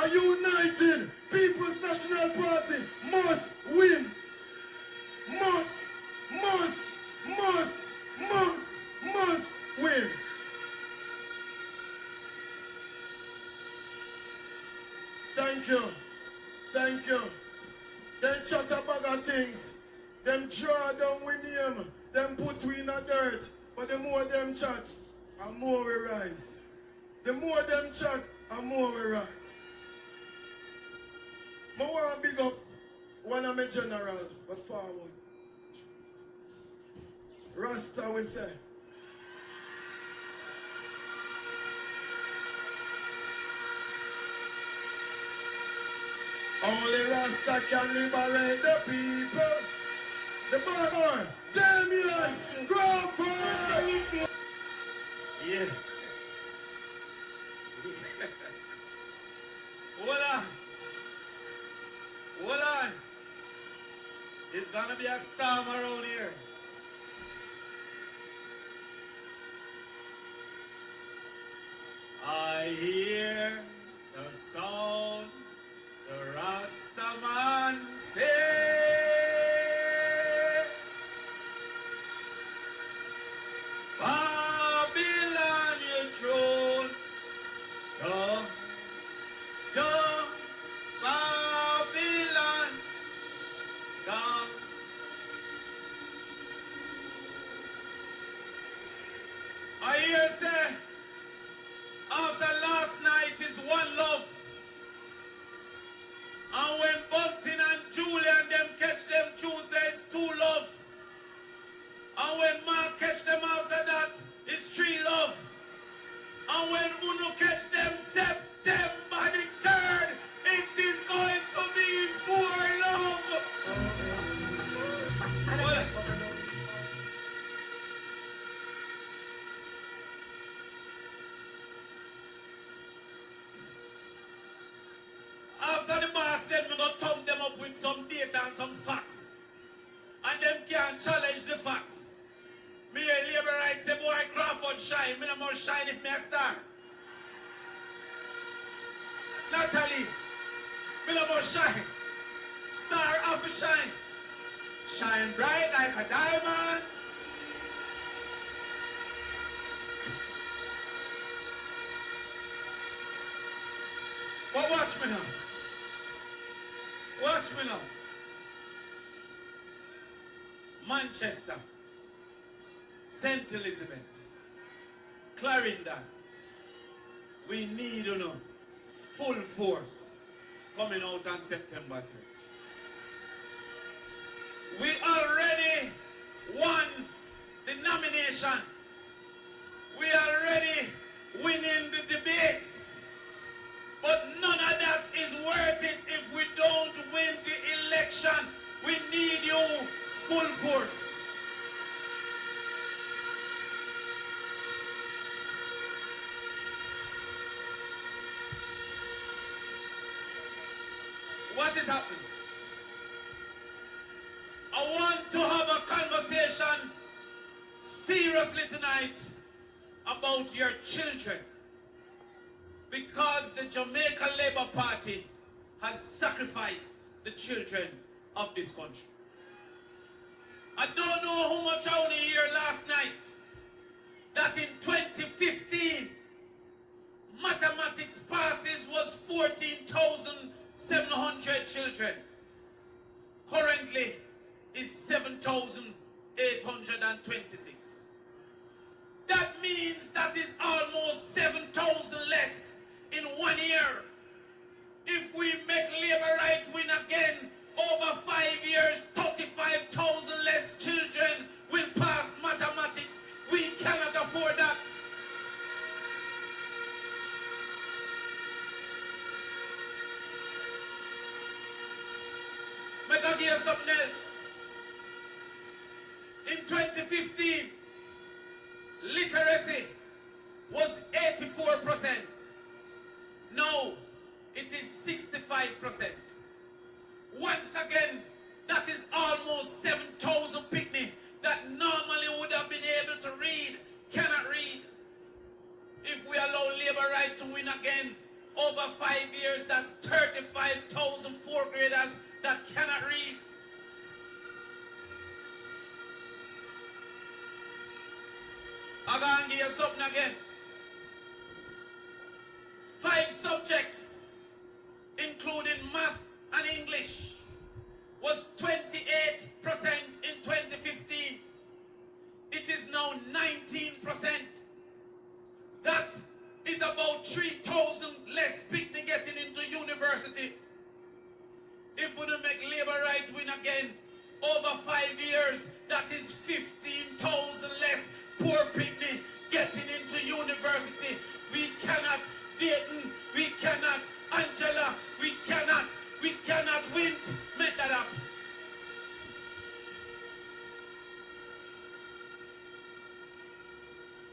A united People's National Party must win. Must win. Thank you. Thank you. Them chat a bag of things. Them draw down with name. Them put we in a dirt. But the more them chat, the more we rise. The more them chat, the more we rise. I want to big up one of my general, but forward. Rasta we say. Only Rasta can liberate the people. The boss, Damien Crawford. Yeah. Hold on. Hold on. It's gonna be a storm around here. I hear the sound, the Rastaman say, Babylon, you throne, go, Babylon, go. I hear say, after last night is one love. And when Bumpton and Julian them catch them Tuesday is two love. And when Mark catch them after that is three love. And when Uno catch them September the 3rd, it is going to be four love. Well, after the boss said we gonna thumb them up with some data and some facts. And them can't challenge the facts. Me a labor rights say boy Crawford shine. Me no more shine if me a star. Natalie, me no more shine. Star off a shine. Shine bright like a diamond. But watch me now. Watch me now. Manchester, St. Elizabeth, Clarendon, we need full force coming out on September 3rd. We already won the nomination. We already winning the debates. But none of that is worth it if we don't win the election. We need you full force. What is happening? I want to have a conversation seriously tonight about your children. Because the Jamaica Labour Party has sacrificed the children of this country. I don't know how much I only hear last night that in 2015 mathematics passes was 14,700 children. Currently is 7,826. That means that is almost 7,000 less in 1 year. If we make labor right win again, over 5 years, 35,000 less children will pass mathematics. We cannot afford that. Make I give you something else. In 2015, literacy was 84%. Now, it is 65%. Once again, that is almost 7,000 picnic that normally would have been able to read, cannot win again. Over 5 years, that's 35,000 fourth graders that cannot read. I'm going to give you something again. 5 subjects, including math and English, was 28% in 2015. It is now 19%. That is about 3,000 less picnic getting into university. If we don't make labor right win again, over 5 years, that is 15,000 less poor picnic getting into university. We cannot, Dayton, we cannot, Angela, we cannot win. Make that up.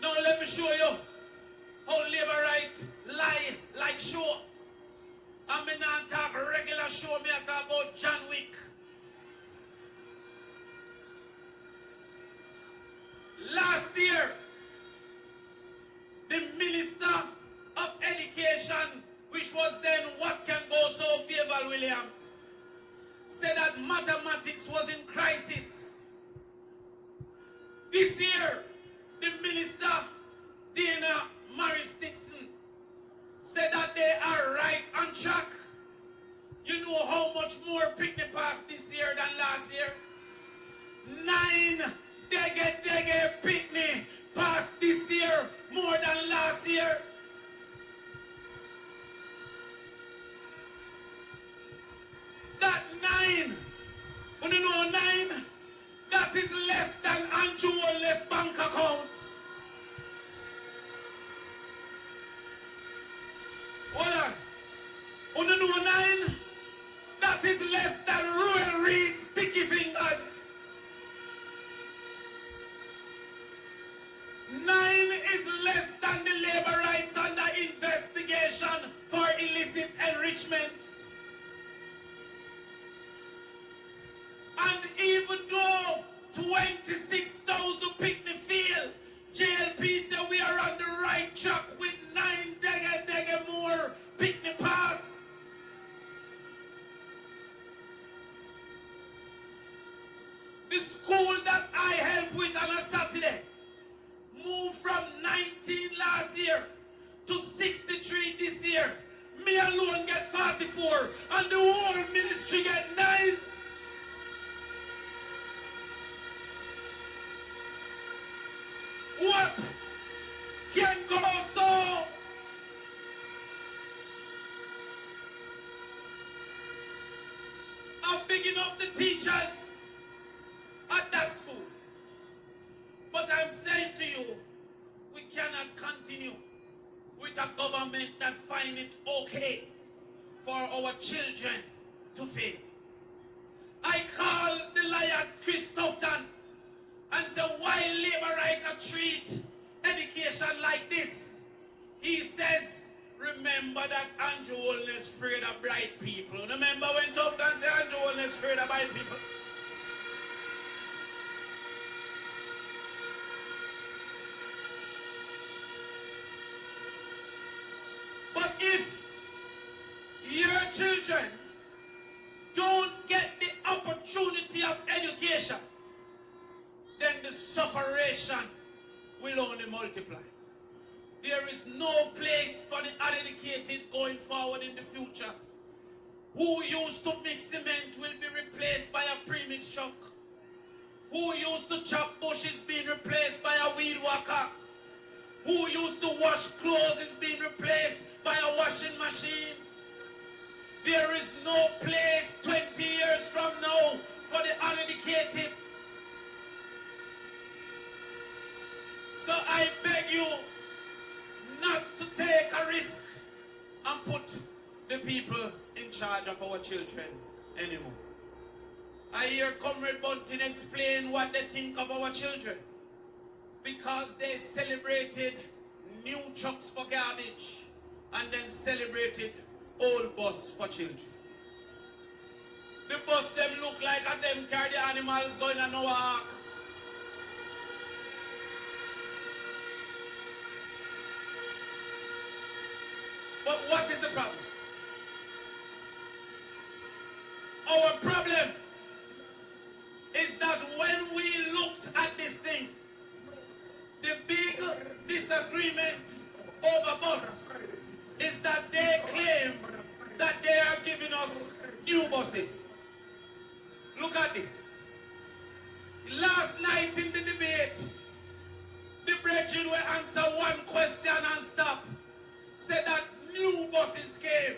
Now let me show you how labor right lie like show. I mean not talk regular show, me I talk about John Wick. Last year, the Minister of Education, which was then What Can Go So Favour Williams, said that mathematics was in crisis. This year, the Minister, Dana Morris Dixon, said that they are right on track. You know how much more picnic passed this year than last year? 9 Dege picnic passed this year more than last year. That 9, when you know 9, that is less than Andrew Wallace's bank accounts. Hold on. When you know 9, that is less than Royal Reed's sticky fingers. 9 is less than the labor rights under investigation for illicit enrichment. And even though 26,000 picnic fail, JLP said we are on the right track with 9 dege more picnic pass. The school that I helped with on a Saturday moved from 19 last year to 63 this year. Me alone get 44 and the whole ministry get 9. What can go so? I'm bigging up the teachers at that school. But I'm saying to you, we cannot continue with a government that finds it okay for our children to fail. I call the liar Chris Tufton and say, why labor right treat education like this? He says, remember that Andrew Holness afraid of bright people. Remember when Tufton said Andrew Holness afraid of bright people? But if your children don't get the opportunity of education, then the sufferation will only multiply. There is no place for the uneducated going forward in the future. Who used to mix cement will be replaced by a premix truck. Who used to chop bushes being replaced by a weed whacker. Who used to wash clothes is being replaced by a washing machine. There is no place 20 years from now for the uneducated. So I beg you not to take a risk and put the people in charge of our children anymore. I hear Comrade Bunting explain what they think of our children because they celebrated new trucks for garbage and then celebrated old bus for children. The bus them look like a them carry the animals going on a walk. But what is the problem? Our problem is that when we looked at this thing, the big disagreement over bus is that they claim that they are giving us new buses. Look at this. Last night in the debate, the brethren will answer one question and stop. Said that new buses came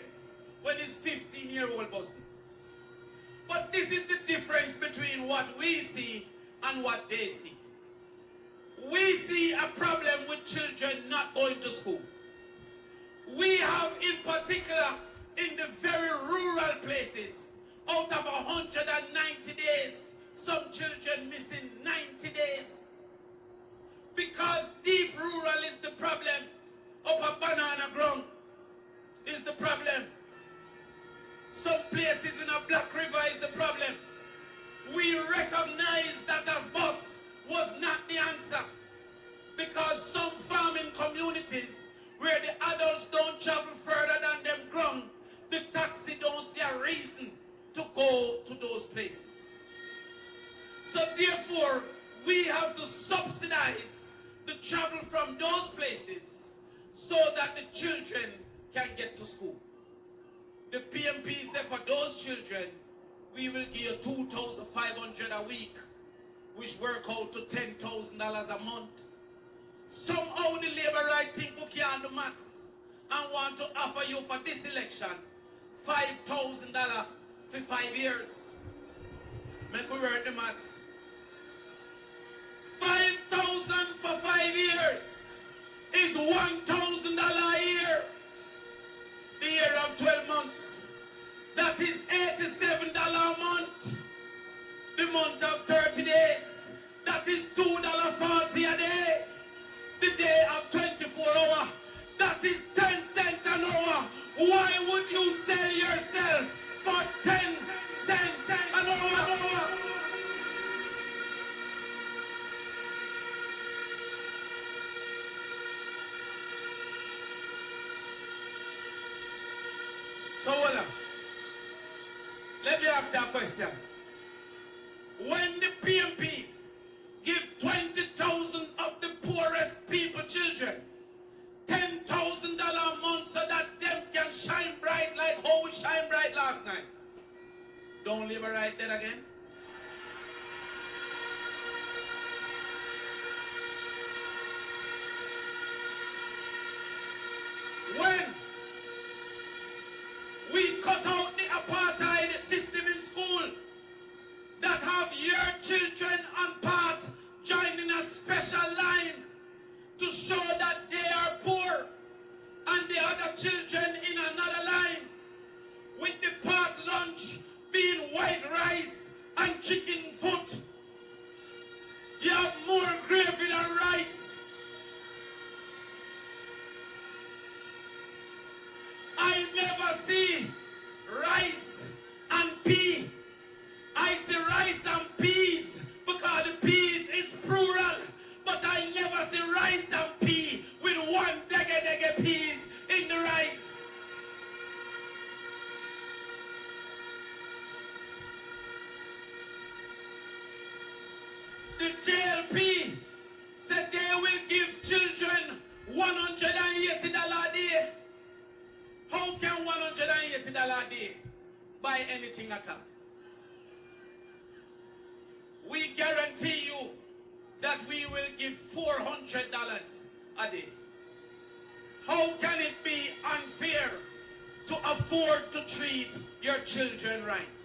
when it's 15-year-old buses. But this is the difference between what we see and what they see. We see a problem with children not going to school. We have in particular in the very rural places, out of 190 days, some children missing 90 days. Because deep rural is the problem. Up a banana ground is the problem. Some places in a Black River is the problem. We recognize that as bus was not the answer. Because some farming communities where the adults don't travel further than them ground, the taxi don't see a reason to go to those places. So therefore, we have to subsidize the travel from those places so that the children can get to school. The PMP said for those children, we will give you $2,500 a week, which work out to $10,000 a month. Somehow the Labour right think we can do maths and want to offer you for this election $5,000 for 5 years. Make we work the maths. 5,000 for 5 years is $1,000 a year. The year of 12 months. That is $87 a month. The month of 30 days. That is $2.40 a day. The day of 24 hours. That is 10 cents an hour. Why would you sell yourself for 10 cents an hour? So, let me ask you a question. When the PMP give 20,000 of the poorest people children $10,000 a month so that them can shine bright like how we shine bright last night, don't leave it right there again. When we cut out the apartheid system in school that have your children on part joining a special line to show that they are poor and the other children in another line with the part lunch being white rice and chicken foot. You have more gravy than rice. I never see rice and pea. I see rice and peas because the peas is plural. But I never see rice and pea with one dege peas in the rice. The JLP said they will give children $180 a day. How can $180 a day buy anything at all? We guarantee you that we will give $400 a day. How can it be unfair to afford to treat your children right?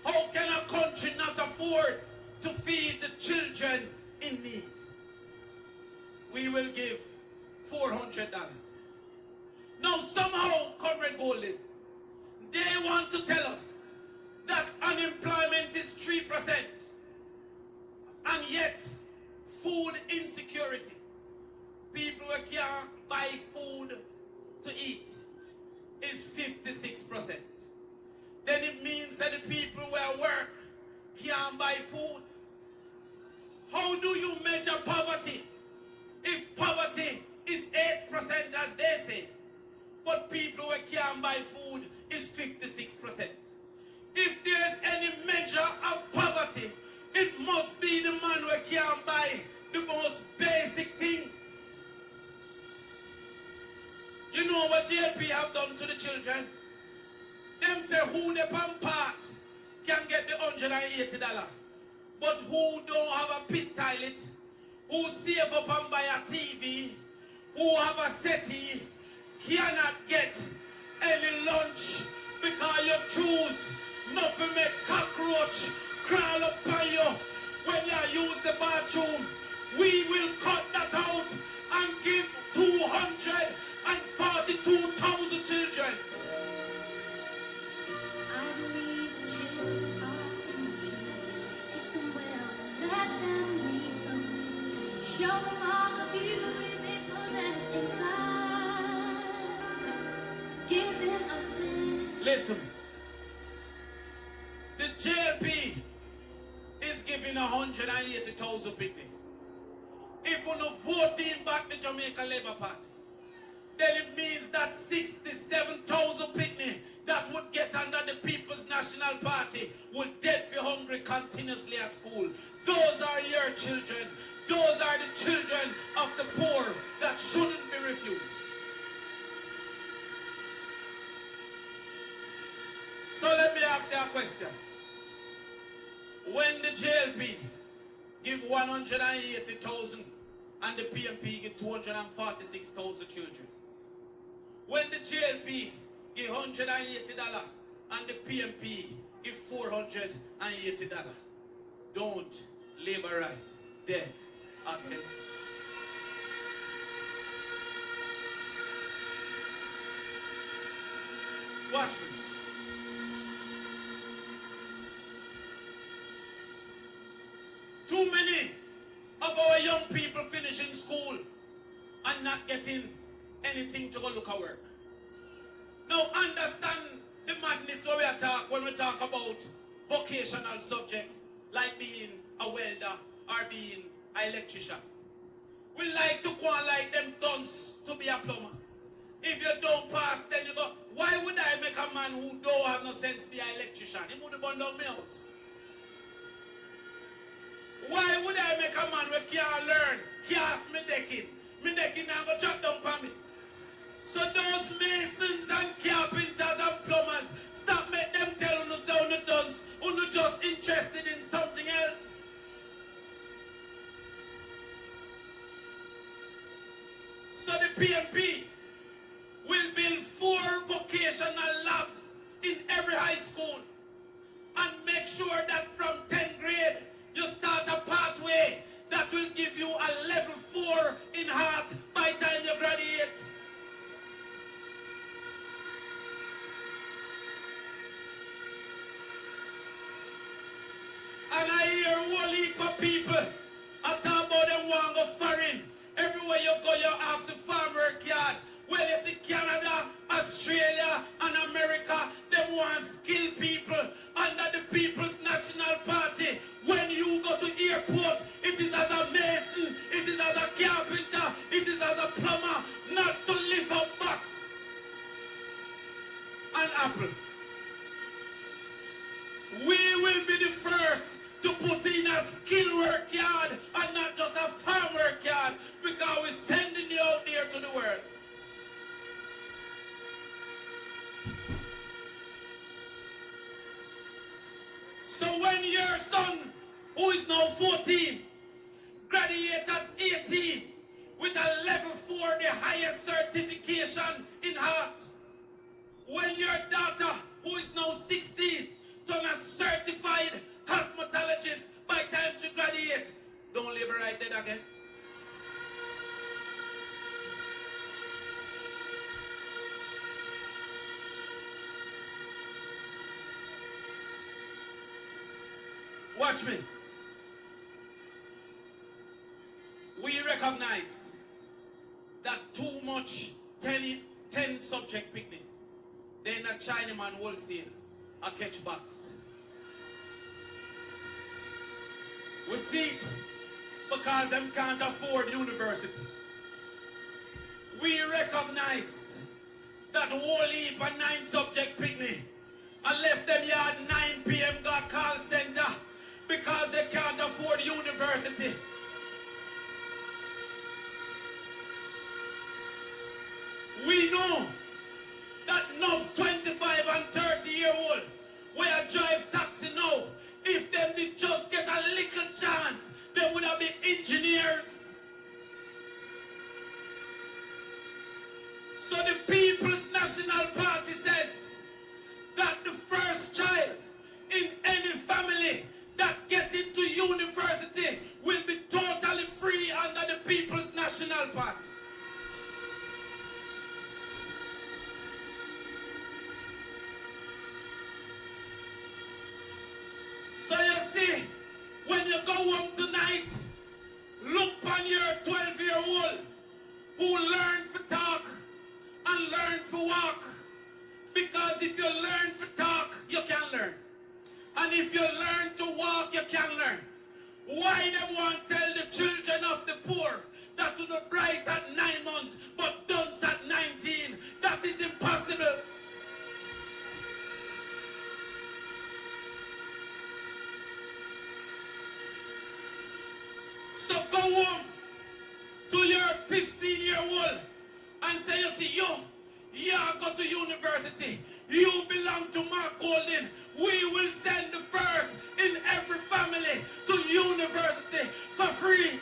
How can a country not afford to feed the children in need? We will give $400. Now somehow, Comrade Golden, they want to tell us that unemployment is 3%. And yet, food insecurity, people who can't buy food to eat, is 56%. Then it means that the people who are work can't buy food. How do you measure poverty if poverty is 8% as they say? but people who can't buy food is 56%. If there's any measure of poverty, it must be the man who can't buy the most basic thing. You know what JLP have done to the children? Them say who the pan part can get the $180. But who don't have a pit toilet, who save up and buy a TV, who have a settee, cannot get any lunch because you choose not to make cockroach crawl up on you when you use the bathroom. We will cut that out and give 242,000 children. I believe the children are future. Teach them well and let them lead the way. Show them all the beauty they possess inside. Give them a sense. Listen, the JLP is giving 180,000 people. If we no voting back the Jamaica Labour Party, then it means that 67,000 people that would get under the People's National Party would dead for hungry continuously at school. Those are your children. Those are the children of the poor that shouldn't be refused. So let me ask you a question. When the JLP give 180,000 and the PMP give 246,000 children, when the JLP give $180 and the PMP give $480, don't labor right dead again. Watch me. Too many of our young people finishing school and not getting anything to go look at work. Now understand the madness when we talk about vocational subjects like being a welder or being an electrician. We like to go on like them dunce to be a plumber. If you don't pass, then you go, why would I make a man who don't have no sense be an electrician? He would have burned down my house. Why would I make a man who can't learn, cast me decking? Me decking now go drop down for me. So those masons and carpenters and plumbers, stop make them tell you say you dunce, you just interested in something else. So the PMP will build 4 vocational labs in every high school and make sure that from 10th grade you start a pathway that will give you a level 4 in heart by the time you graduate. And I hear a whole heap of people I talk about them want to go foreign. Everywhere you go, you ask the farm work yard. Well, you see Canada, Australia, and America, they want skilled people under the People's National Party. When you go to airport, it is as a mason, it is as a carpenter, it is as a plumber, not to lift up box and apple. We will be the first to put in a skilled work yard and not just a farm work yard, because we're sending you out there to the world. So when your son, who is now 14, graduate at 18 with a level 4, the highest certification in heart, when your daughter, who is now 16, turn a certified cosmetologist by the time she graduate, don't labor right dead again. Watch me. We recognize that too much 10 subject picnic, then a Chinaman wholesale, a catch box. We see it because them can't afford university. We recognize that whole heap of 9 subject picnic and left them here at 9 p.m. got call center because they can't afford university. We know that enough 25 and 30-year-old where drive taxi now, if them did just get a little chance, they would have been engineers. So the People's National Party says that the first child in any family that gets into university will be totally free under the People's National Party. So you see, when you go home tonight, look on your 12-year-old who learned to talk and learn to walk. Because if you learn to talk, you can learn. And if you learn to walk, you can learn. Why they want to tell the children of the poor that you not bright at 9 months, but dunce at 19? That is impossible. So go home to your 15-year-old and say, you see, you go to university. You belong to Mark Golden. We will send the first in every family to university for free.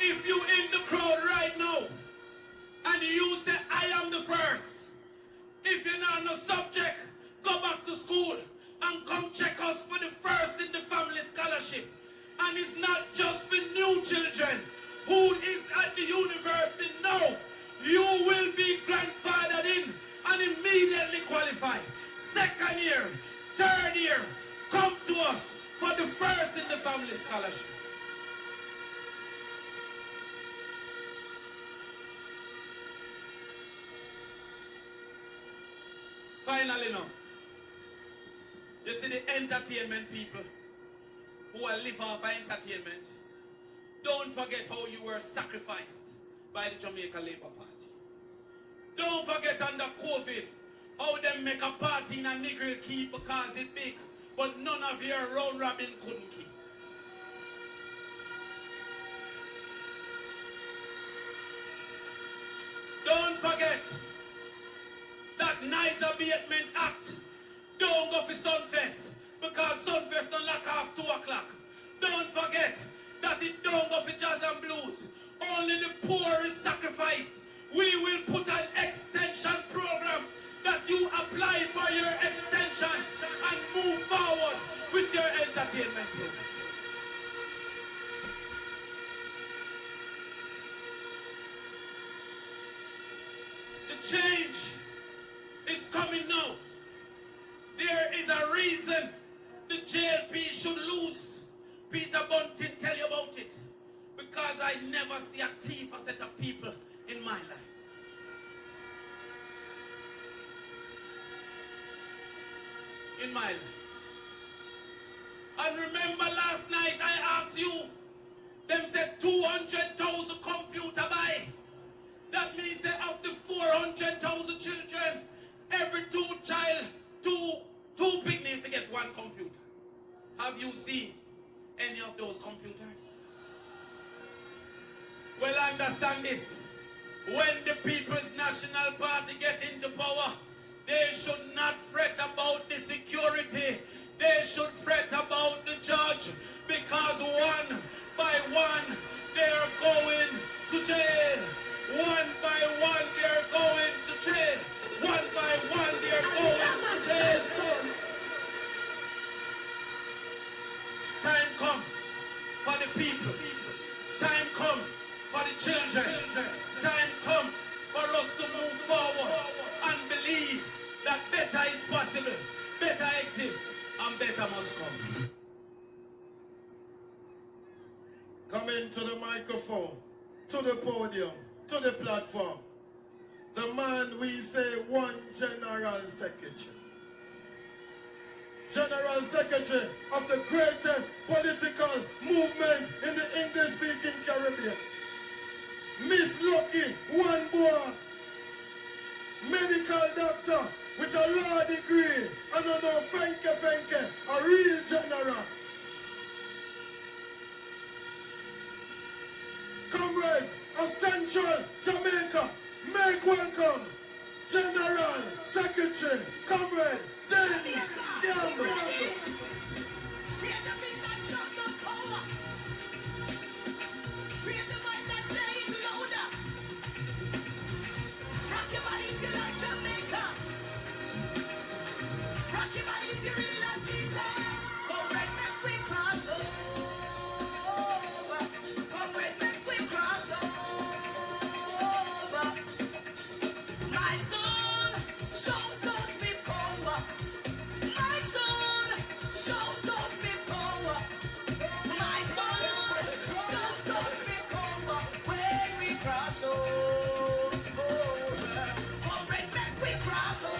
If you in the crowd right now and you say, I am the first, if you're not on the subject, go back to school and come check us for the first in the family scholarship. And it's not just for new children who is at the university. No, you will be grandfathered in and immediately qualify. Second year, third year, come to us for the first in the family scholarship. Finally now, you see the entertainment people who will live off of entertainment. Don't forget how you were sacrificed by the Jamaica Labour Party. Don't forget under COVID how they make a party in a Negril keep because it's big, but none of your round robin couldn't keep. Don't forget that Nice Abatement Act don't go for Sunfest because Sunfest don't lock off 2 o'clock. Don't forget that it don't go for Jazz and Blues. Only the poor is sacrificed. We will put an extension program that you apply for your extension and move forward with your entertainment program. The change is coming now. There is a reason the JLP should lose. Peter Bunting tell you about it. Because I never see a thief or set of people in my life. In my life. And remember last night I asked you, them said 200,000 computer buy. That means that of the 400,000 children, every 2 child, two picnics to get 1 computer. Have you seen any of those computers? Well, understand this. When the People's National Party get into power, they should not fret about the security. They should fret about the judge, because one by one they are going to jail. One by one they are going to jail. One by one they are going to jail. Time come for the people. Time come for the children. Time come for us to move forward and believe that better is possible, better exists, and better must come. Come into the microphone, to the podium, to the platform. The man we say one general secretary. General Secretary of the greatest political movement in the English-speaking Caribbean. Miss Lucky, one boy, medical doctor with a law degree, and no fenke, a real general. Comrades of Central Jamaica, make welcome General Secretary, Comrade David Jamglobalworld. Raise your fist and shout out power. Raise your voice and say it louder. Rock your body if you love Jamaica. Rock your body if you really love Jesus. Come right, make we cross over. Come right, make we cross over. My soul, shout out for power. My soul, shout out for power. My soul, shout out for power. When we cross over, come right, make we cross over.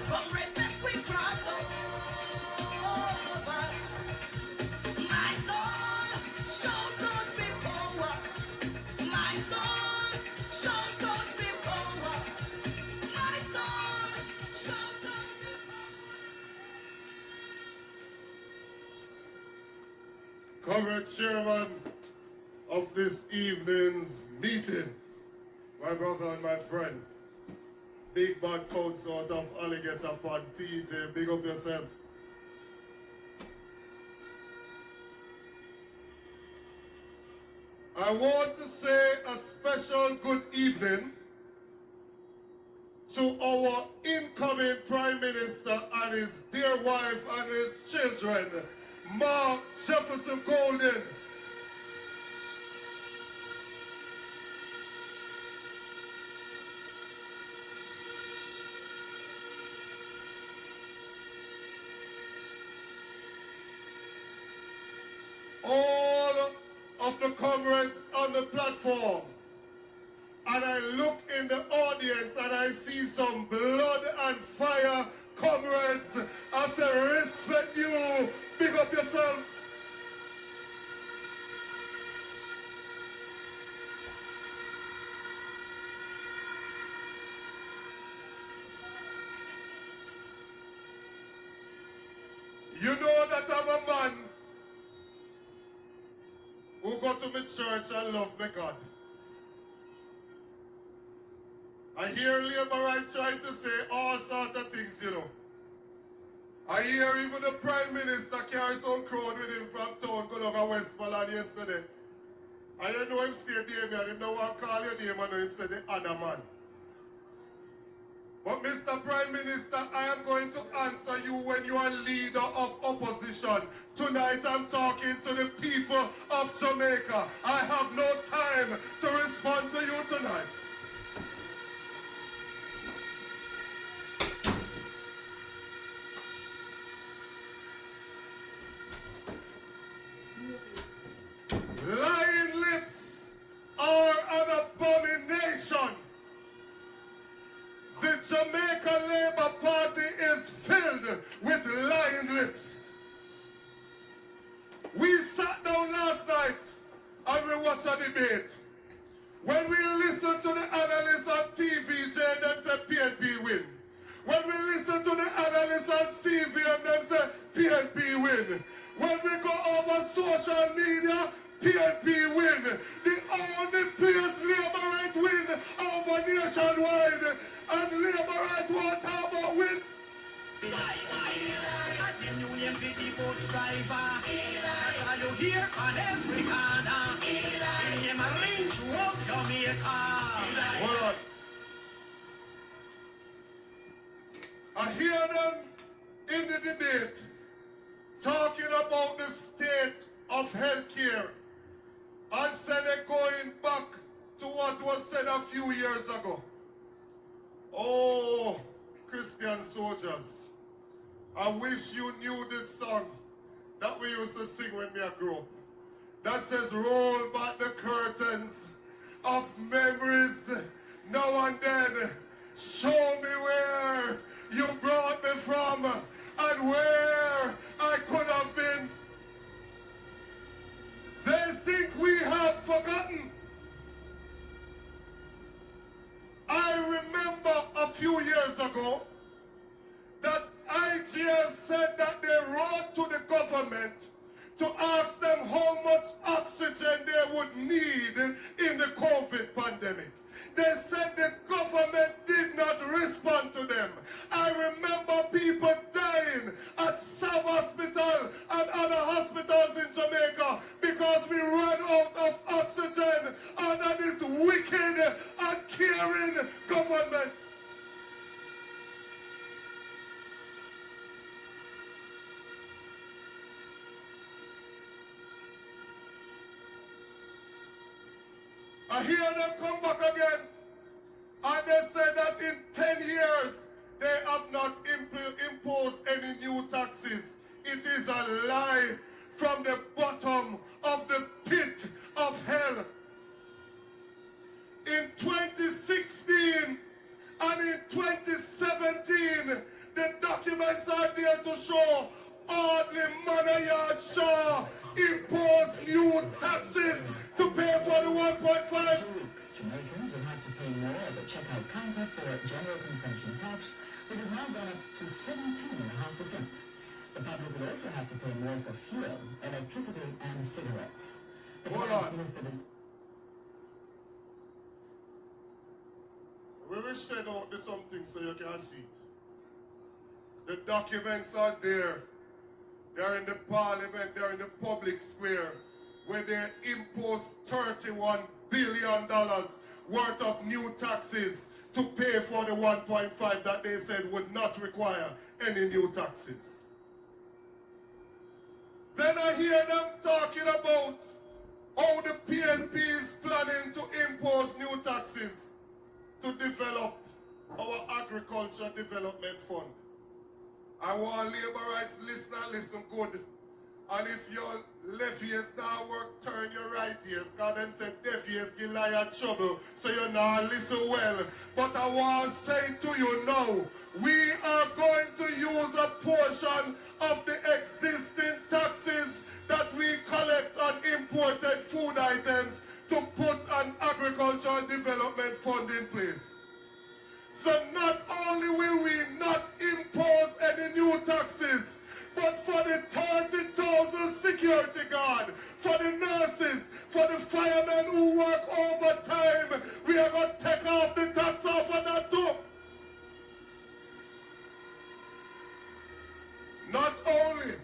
Come right, make we cross over. My soul, shout out for power. My soul, shout out for power. My soul, shout out for power. Comrade Chairman of this evening's meeting, my brother and my friend, Big Bad Council out of Alligator Pond, TJ, big up yourself. I want to say a special good evening to our incoming Prime Minister and his dear wife and his children, Mark Jefferson Golden. All of the comrades on the platform, and I look in the audience and I see some blood and fire comrades. I say respect you, big up yourself. You know that I'm a man who go to my church and love my God. I hear Labourite trying to say all sorts of things, you know. I hear even the Prime Minister carry some crowd with him from town, go down to Westmoreland yesterday. And you know him say Damien, him don't want to call your name and him say the other man. But Mr. Prime Minister, I am going to answer you when you are leader of opposition. Tonight I'm talking to the people of Jamaica. I have no time to respond to you tonight. Lying lips are an abomination. The Jamaica Labour Party is filled with lying lips. We sat down last night and we watched a debate. When we listened to the analysts on TV, them say PNP win. When we listen to the analysts on CVM, them say PNP win. When we go over social media, PNP win. The only place Labourite win over nationwide, and Labourite won't talk about win. The new name for the bus driver. That's all you hear on every corner. The name a ring throughout Jamaica. Hold on. I hear them in the debate talking about the state of healthcare and said they're going back to what was said a few years ago. Oh, Christian soldiers, I wish you knew this song that we used to sing when we grew up. That says, roll back the curtains of memories now and then. Show me where you brought me from and where I could have been. They think we have forgotten. I remember a few years ago that IGL said that they wrote to the government to ask them how much oxygen they would need in the COVID pandemic. They said the government did not respond to them. I remember people dying at South Hospital and other hospitals in Jamaica because we ran out of oxygen under this wicked, uncaring government. I hear them come back again, and they say that in 10 years they have not imposed any new taxes. It is a lie from the bottom of the pit of hell. In 2016 and in 2017, the documents are there to show Audley Manayard Shaw imposed new taxes to pay for the 1.5. 2 weeks, Jamaicans will have to pay more at the checkout counter for general consumption tax, which has now gone up to 17.5%. The public will also have to pay more for fuel, electricity, and cigarettes. The finance minister. We will shed out the something so you can see it. The documents are there. They're in the parliament, they're in the public square, where they imposed $31 billion worth of new taxes to pay for the 1.5 that they said would not require any new taxes. Then I hear them talking about how the PNP is planning to impose new taxes to develop our agriculture development fund. I want labor rights listener listen good. And if your left ears now work, turn your right ears. Because them say deaf ears give liar trouble. So you now listen well. But I want to say to you now, we are going to use a portion of the existing taxes that we collect on imported food items to put an agricultural development fund in place. So not only will we not impose any new taxes, but for the 30,000 security guard, for the nurses, for the firemen who work overtime, we are going to take off the tax off of that too. Not only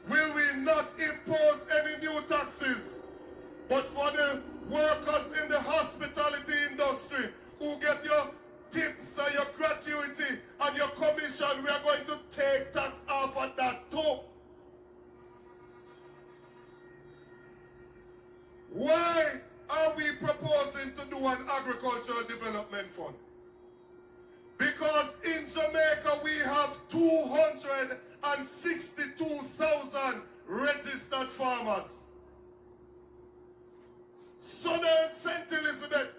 will we not impose any new taxes, but for the workers in the hospitality industry who get your tips and your gratuity and your commission, we are going to take tax off of that too. Why are we proposing to do an agricultural development fund? Because in Jamaica we have 262,000 registered farmers. Southern St. Elizabeth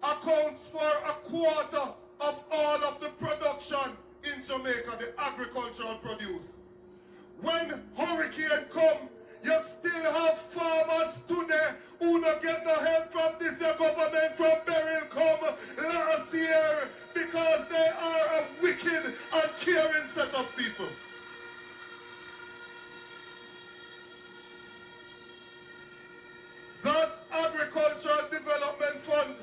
accounts for a quarter of all of the production in Jamaica, the agricultural produce. When hurricane come, you still have farmers today who don't get no help from this government from Beryl come last year because they are a wicked and caring set of people. That agricultural development fund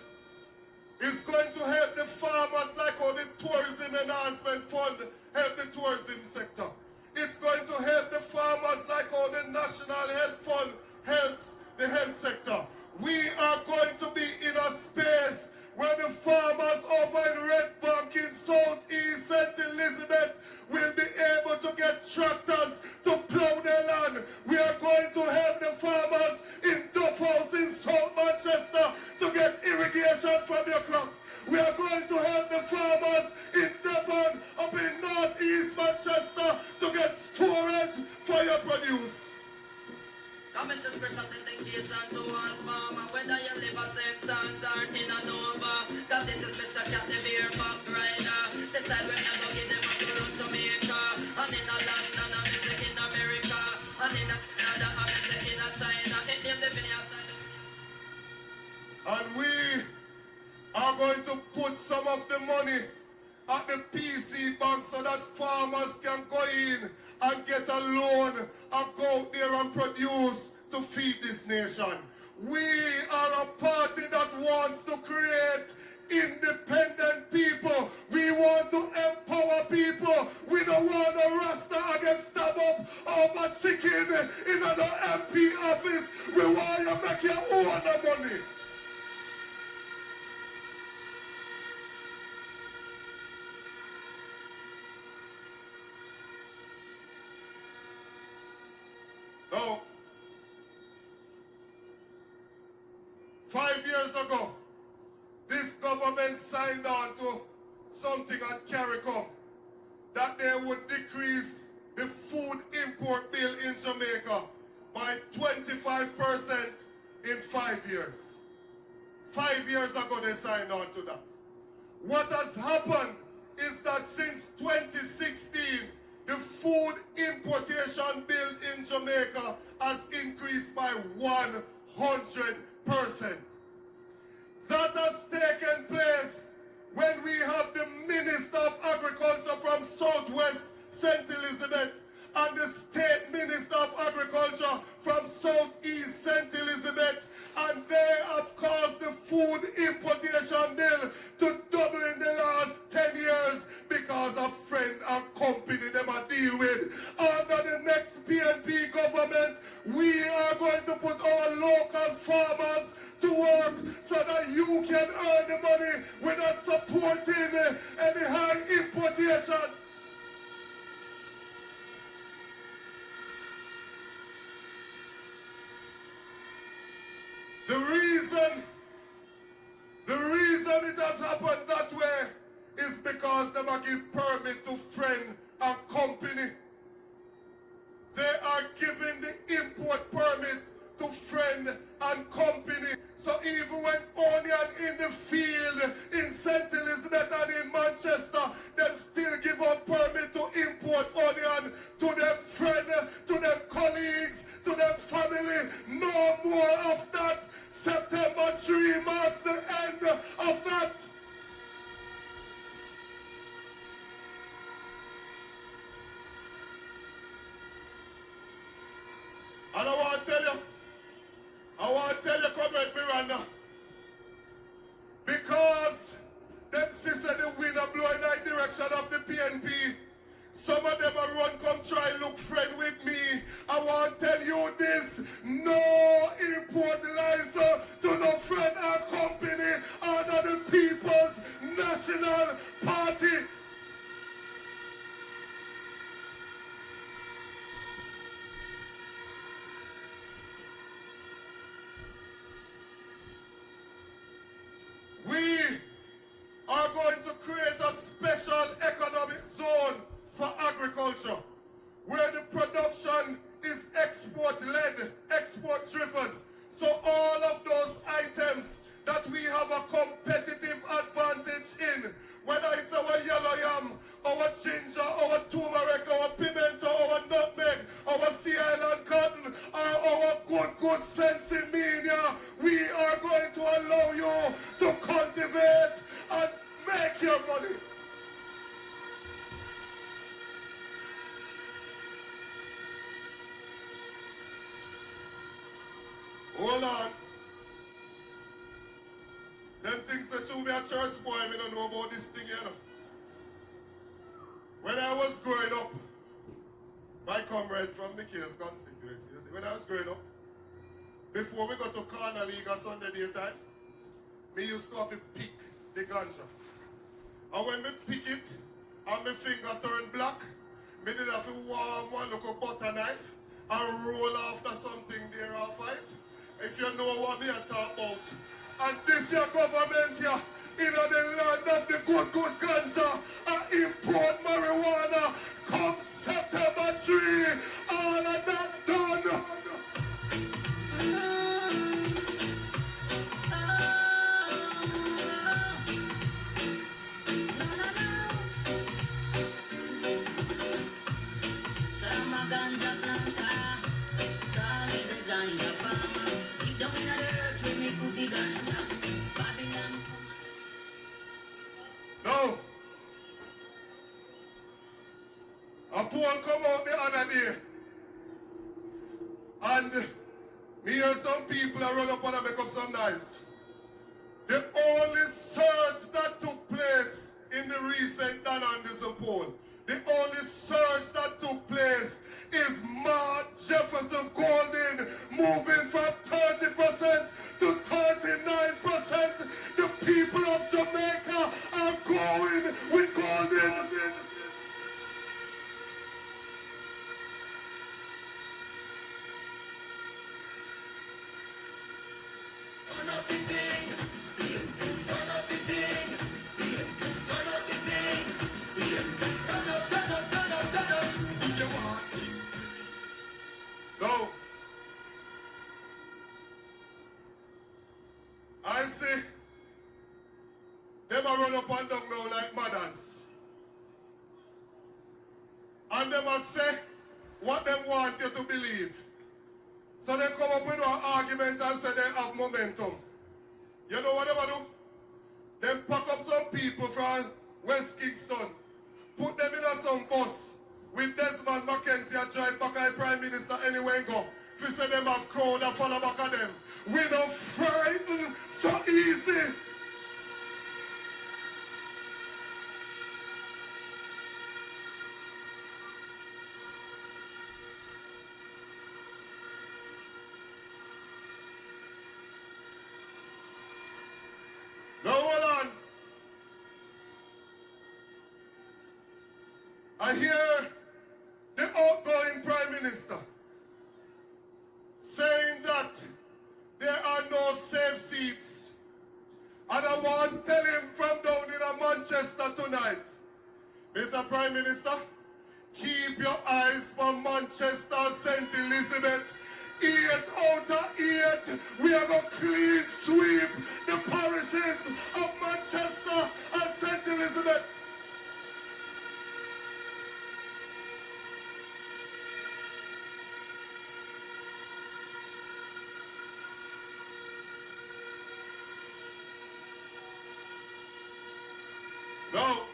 is going to help the farmers like how the tourism enhancement fund help the tourism sector. It's going to help the farmers like how the National Health Fund helps the health sector. We are going to be in a space where the farmers over in Red Bank in Southeast St. Elizabeth will be able to get tractors to plow their land. We are going to help the farmers in Duff House in South Manchester to get irrigation from your crops. We are going to help the farmers in Devon up in Northeast Manchester to get storage for your produce. I'm a special dedication to all farmer, whether you live a sentence or in a Nova. Cause this is Mr. Cat, the beer back rider. The side where I go give them a tour of Jamaica. And in a London, I'm in America. And in Canada, I'm in China. It name the video style. And we are going to put some of the money at the PC bank so that farmers can go in and get a loan and go out there and produce to feed this nation. We are a party that wants to create independent people. We want to empower people. We don't want a rasta against stab up over chicken in an MP office. We want you to make your own money. Now, 5 years ago, this government signed on to something at CARICOM that they would decrease the food import bill in Jamaica by 25% in 5 years. 5 years ago they signed on to that. What has happened is that since 2016, the food importation bill in Jamaica has increased by 100%. That has taken place when we have the Minister of Agriculture from Southwest St. Elizabeth and the State Minister of Agriculture from Southeast St. Elizabeth, and they have caused the food importation bill to double in the last 10 years because a friend and company them are deal with. Under the next PNP government, we are going to put our local farmers to work so that you can earn the money without supporting any high importation. The reason it has happened that way is because they give permit to friend and company. They are giving the import permit to friend and company. So even when onion in the field in St. Elizabeth and in Manchester, they still give a permit to import onion to their friend, to their colleagues, to their family. No more of that. September 3 marks the end of that. And I want to tell you, Comrade Miranda, because them sister the wind are blowing in the direction of the PNP, some of them are run come try look friend with me. I want to tell you this, no import license to no friend or company under the People's National Party. We are going to create a special economic zone for agriculture, where the production is export-led, export-driven. So all of those items that we have a competitive advantage in, whether it's our yellow yam, our ginger, our turmeric, our pimento, our nutmeg, our Sea Island cotton, or our good sense in media, we are going to allow you to cultivate and make your money. Hold on. Them things that you be a church boy, I don't know about this thing, you know. When I was growing up, my comrade from Nikhil's constituency, you see, when I was growing up, before we got to Corner League or Sunday daytime, me used to have to pick the ganja. And when me pick it, and my finger turned black, me did have to warm one look of butter knife and roll after something there off it. If you know what me I talk about. And this your government here, in the land of the good ganja, and import marijuana, come September 3, all of that done. ganja farmer. Deep down in the earth, we make pussy ganja. Babylon. Now, a poll come out the other day, and me hear some people are run up and make up some noise. The only surge that took place in the recent Dan Anderson poll, the only surge that took place is Mark Jefferson Golden moving from 30% to 39%. The people of Jamaica are going with Golden. Turn up the thing, turn up the thing, turn up the thing, turn up, turn up, turn up, turn up. If you want it. No. I see them a run up and down now like madans. And them a say what them want you to believe. So they come up with an argument and say they have momentum. You know what they do? They pack up some people from West Kingston, put them in some bus with Desmond Mackenzie and drive back as Prime Minister anywhere and go. If you say them have crowd and follow back at them. We don't frighten so easy. Now hold on. I hear the outgoing Prime Minister saying that there are no safe seats. And I want to tell him from down in Manchester tonight, Mr. Prime Minister, keep your eyes on Manchester, St. Elizabeth. 8 out of 8, we are going to clean sweep the parishes of Manchester and St. Elizabeth. Now,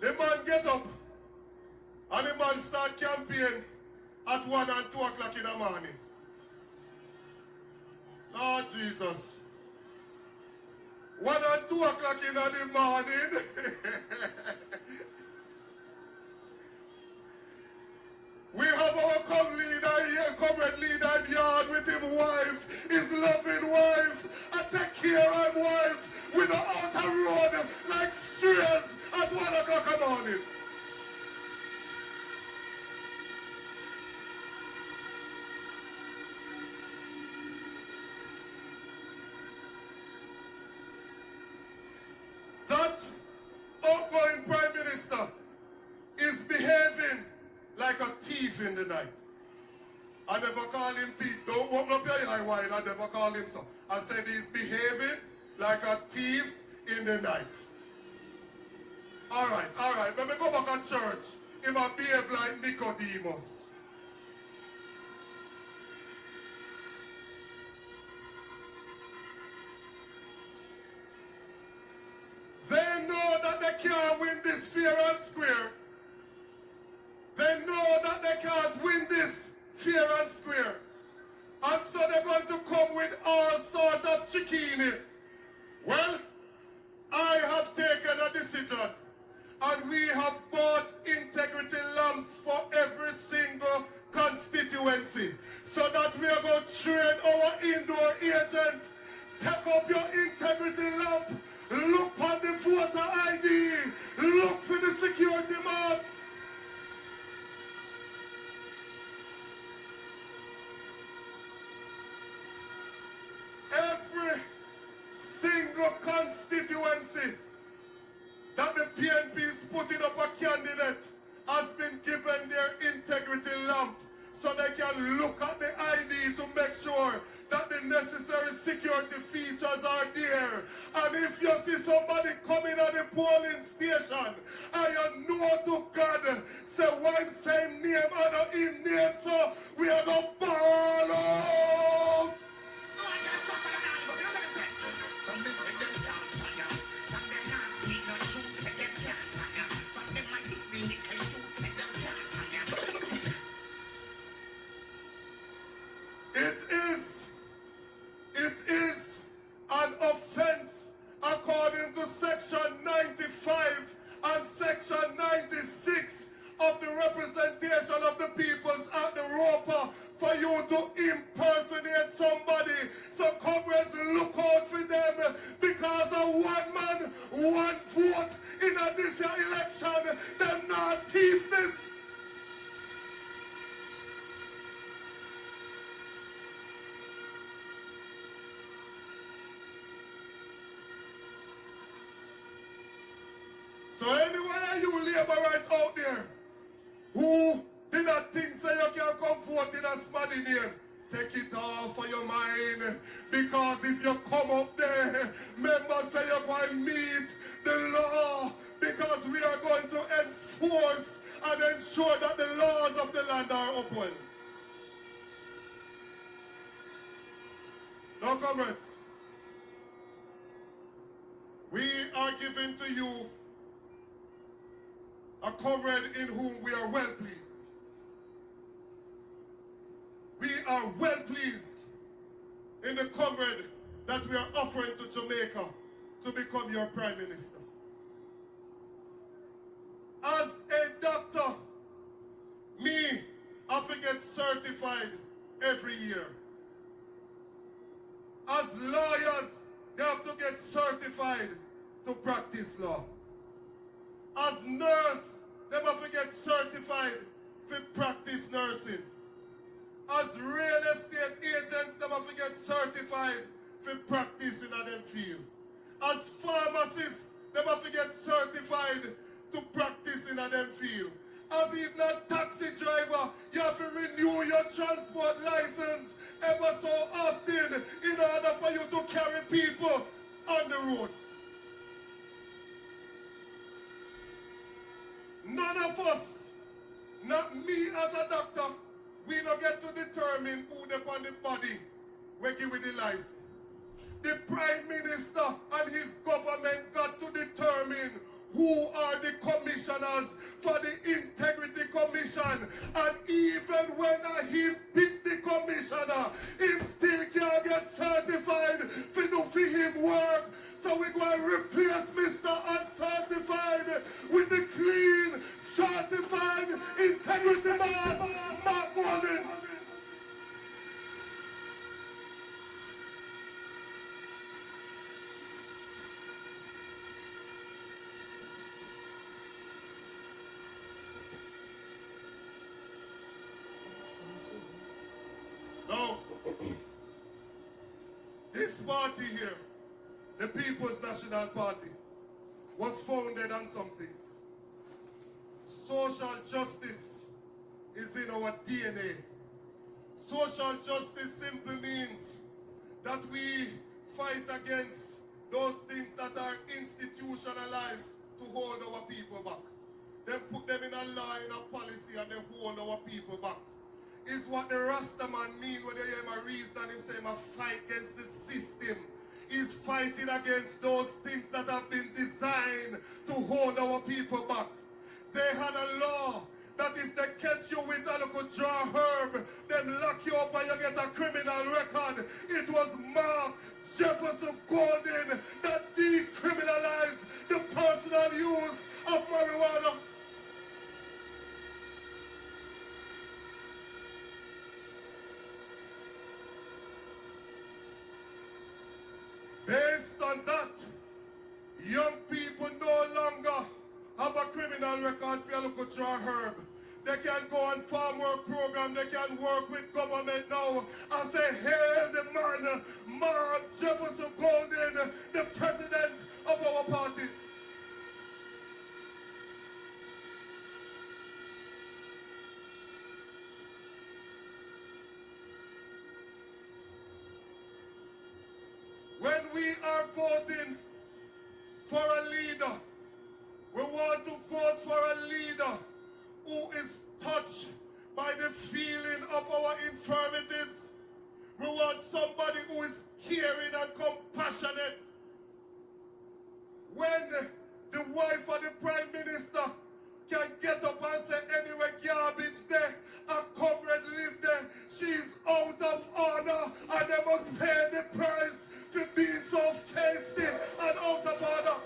the man get up and the man start campaign at 1 and 2 o'clock in the morning. Lord Jesus. 1 and 2 o'clock in the morning. We have our comrade leader in yard with his wife, his loving wife. I take care of his wife. We don't out the road like strays at 1 o'clock in the morning. That outgoing Prime Minister is behaving like a thief in the night. I never call him thief. Don't open up your eye wide. I never call him so. I said he's behaving like a thief in the night. All right. Let me go back to church. He might behave like Nicodemus. They know that they can't win this fair and square. They know that they can't win this fair and square. And so they're going to come with all sorts of chickini. Well, I have taken a decision. And we have bought integrity lamps for every single constituency. So that we are going to train our indoor agent. Take up your integrity lamp. Look on the voter ID. Look for the security marks. Every single constituency that the PNP is putting up a candidate has been given their integrity lamp so they can look at the ID to make sure that the necessary security features are there. And if you see somebody coming at the polling station and you know to God, say, them honor in name, so we are going to ball out. It is an offense according to section 95 and section 96 of the Representation of the Peoples Act, the ROPA, for you to impersonate somebody. So comrades, look out for them, because of one man, one vote in this election, they're not thieves. So anyone of you laborers out there who did not think so you can come forth in a smaddy name, take it off of your mind, because if you come up there, members say you're going to meet the law, because we are going to enforce and ensure that the laws of the land are upheld. Now, comrades, we are giving to you a comrade in whom we are well pleased. We are well pleased in the comrade that we are offering to Jamaica to become your prime minister. As a doctor, me, I have to get certified every year. As lawyers, they have to get certified to practice law. As nurse, they have to get certified for practice nursing. As real estate agents, they have to get certified for practice in them field. As pharmacists, they have to get certified to practice in them field. As even a taxi driver, you have to renew your transport license ever so often in order for you to carry people on the roads. None of us, not me as a doctor, we don't get to determine who they on the body we give with the license. The Prime Minister and his government got to determine who are the commissioners for the Integrity Commission. And even when he pick the commissioner, he still can't get certified for him work. So we're going to replace Mr. Uncertified with the clean, certified integrity boss, Mark Golden. Now, this party here, the People's National Party, was founded on some things. Social justice is in our DNA. Social justice simply means that we fight against those things that are institutionalized to hold our people back. They put them in a law, in a policy, and they hold our people back. Is what the Rastaman mean when they hear him a reason him say him a fight against the system. He's fighting against those things that have been designed to hold our people back. They had a law that if they catch you with a little draw herb, then lock you up and you get a criminal record. It was Mark Jefferson Golden that decriminalized the personal use of marijuana. Based on that, young people no longer have a criminal record for a local draw herb. They can go on farm work program, they can work with government now and say, hail the man, Mark Jefferson Golden, the president of our party. When we are voting for a leader, we want to vote for a leader who is touched by the feeling of our infirmities. We want somebody who is caring and compassionate. When the wife of the Prime Minister can get up and say, anyway, garbage there, a comrade live there, she's out of order, and they must pay the price for being so feisty and out of order.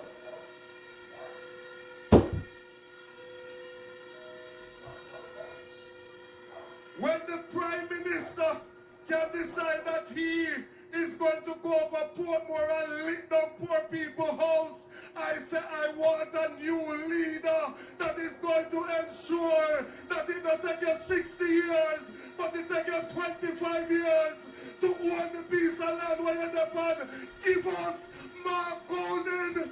When the Prime Minister can decide that he is going to go over Portmore and lick down poor people's house, I say I want a new leader that is going to ensure that it don't take you 60 years, but it take you 25 years to own the piece of land where you're upon. Give us Mark Golden.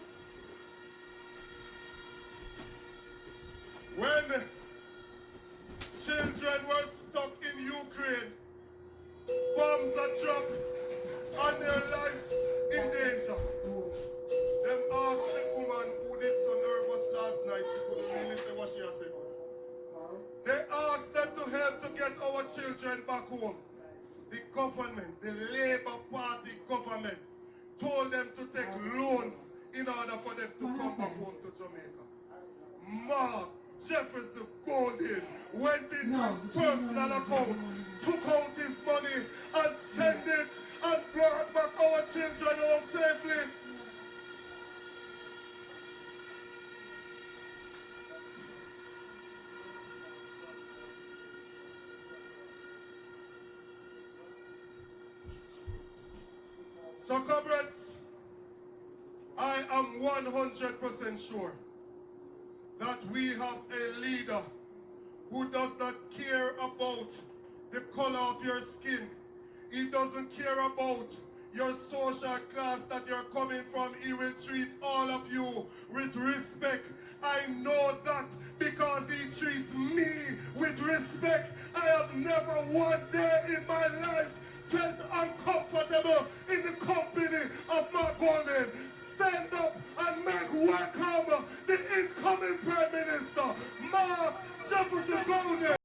When children were stuck in Ukraine, bombs are dropped and their lives in danger. Them asked the woman who did so nervous last night, she couldn't really say what she had said. They asked them to help to get our children back home. The government, the Labour Party government, told them to take loans in order for them to come back home to Jamaica. Mark Jefferson Golden went into his personal account, took out his money and sent it and brought back our children home safely. So comrades, I am 100% sure that we have a leader who does not care about the color of your skin. He doesn't care about your social class that you're coming from. He will treat all of you with respect. I know that because he treats me with respect. I have never one day in my life felt uncomfortable in the company of Mark Golden. Stand up and make welcome the incoming Prime Minister, Mark Jefferson Golden.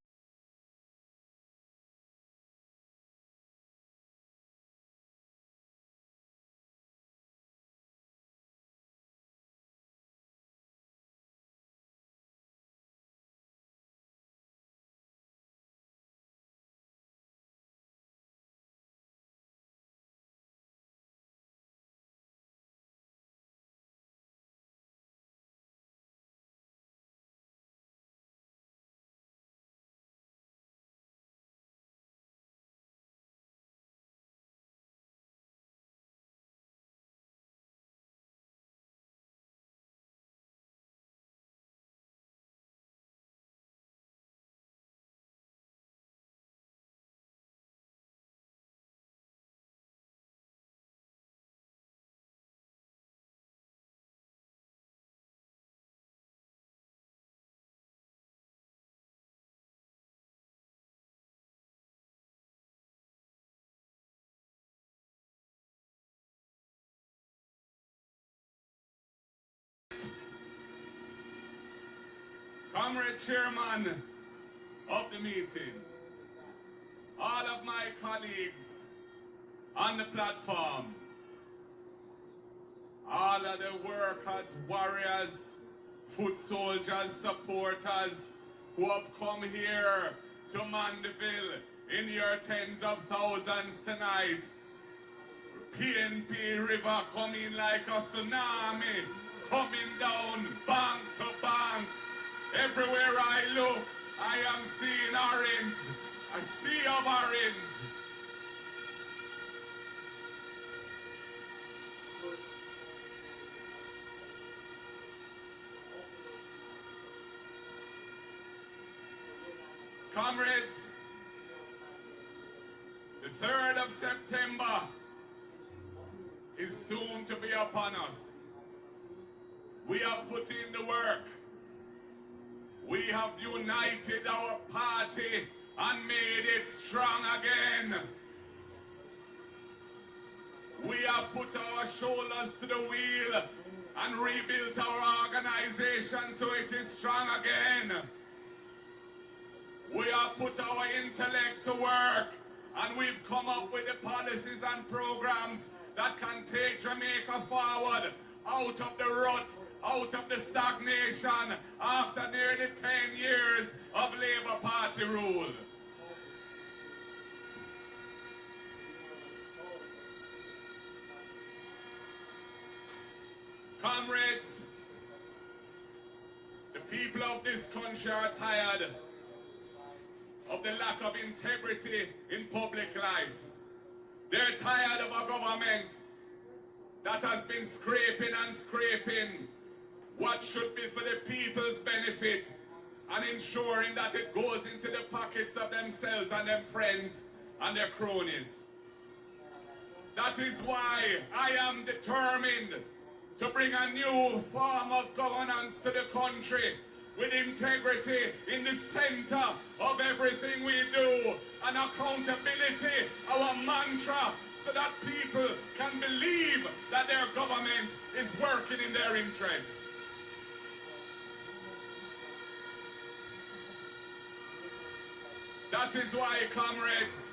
Comrade Chairman of the meeting, all of my colleagues on the platform, all of the workers, warriors, foot soldiers, supporters who have come here to Mandeville in your tens of thousands tonight. PNP River coming like a tsunami, coming down bank to bank. Everywhere I look, I am seeing orange, a sea of orange. Comrades, the 3rd of September is soon to be upon us. We have put in the work. We have united our party and made it strong again. We have put our shoulders to the wheel and rebuilt our organization so it is strong again. We have put our intellect to work, and we've come up with the policies and programs that can take Jamaica forward out of the rut, out of the stagnation after nearly 10 years of Labour Party rule. Comrades, the people of this country are tired of the lack of integrity in public life. They're tired of a government that has been scraping and scraping what should be for the people's benefit and ensuring that it goes into the pockets of themselves and their friends and their cronies. That is why I am determined to bring a new form of governance to the country with integrity in the center of everything we do, and accountability, our mantra, so that people can believe that their government is working in their interests. That is why, comrades,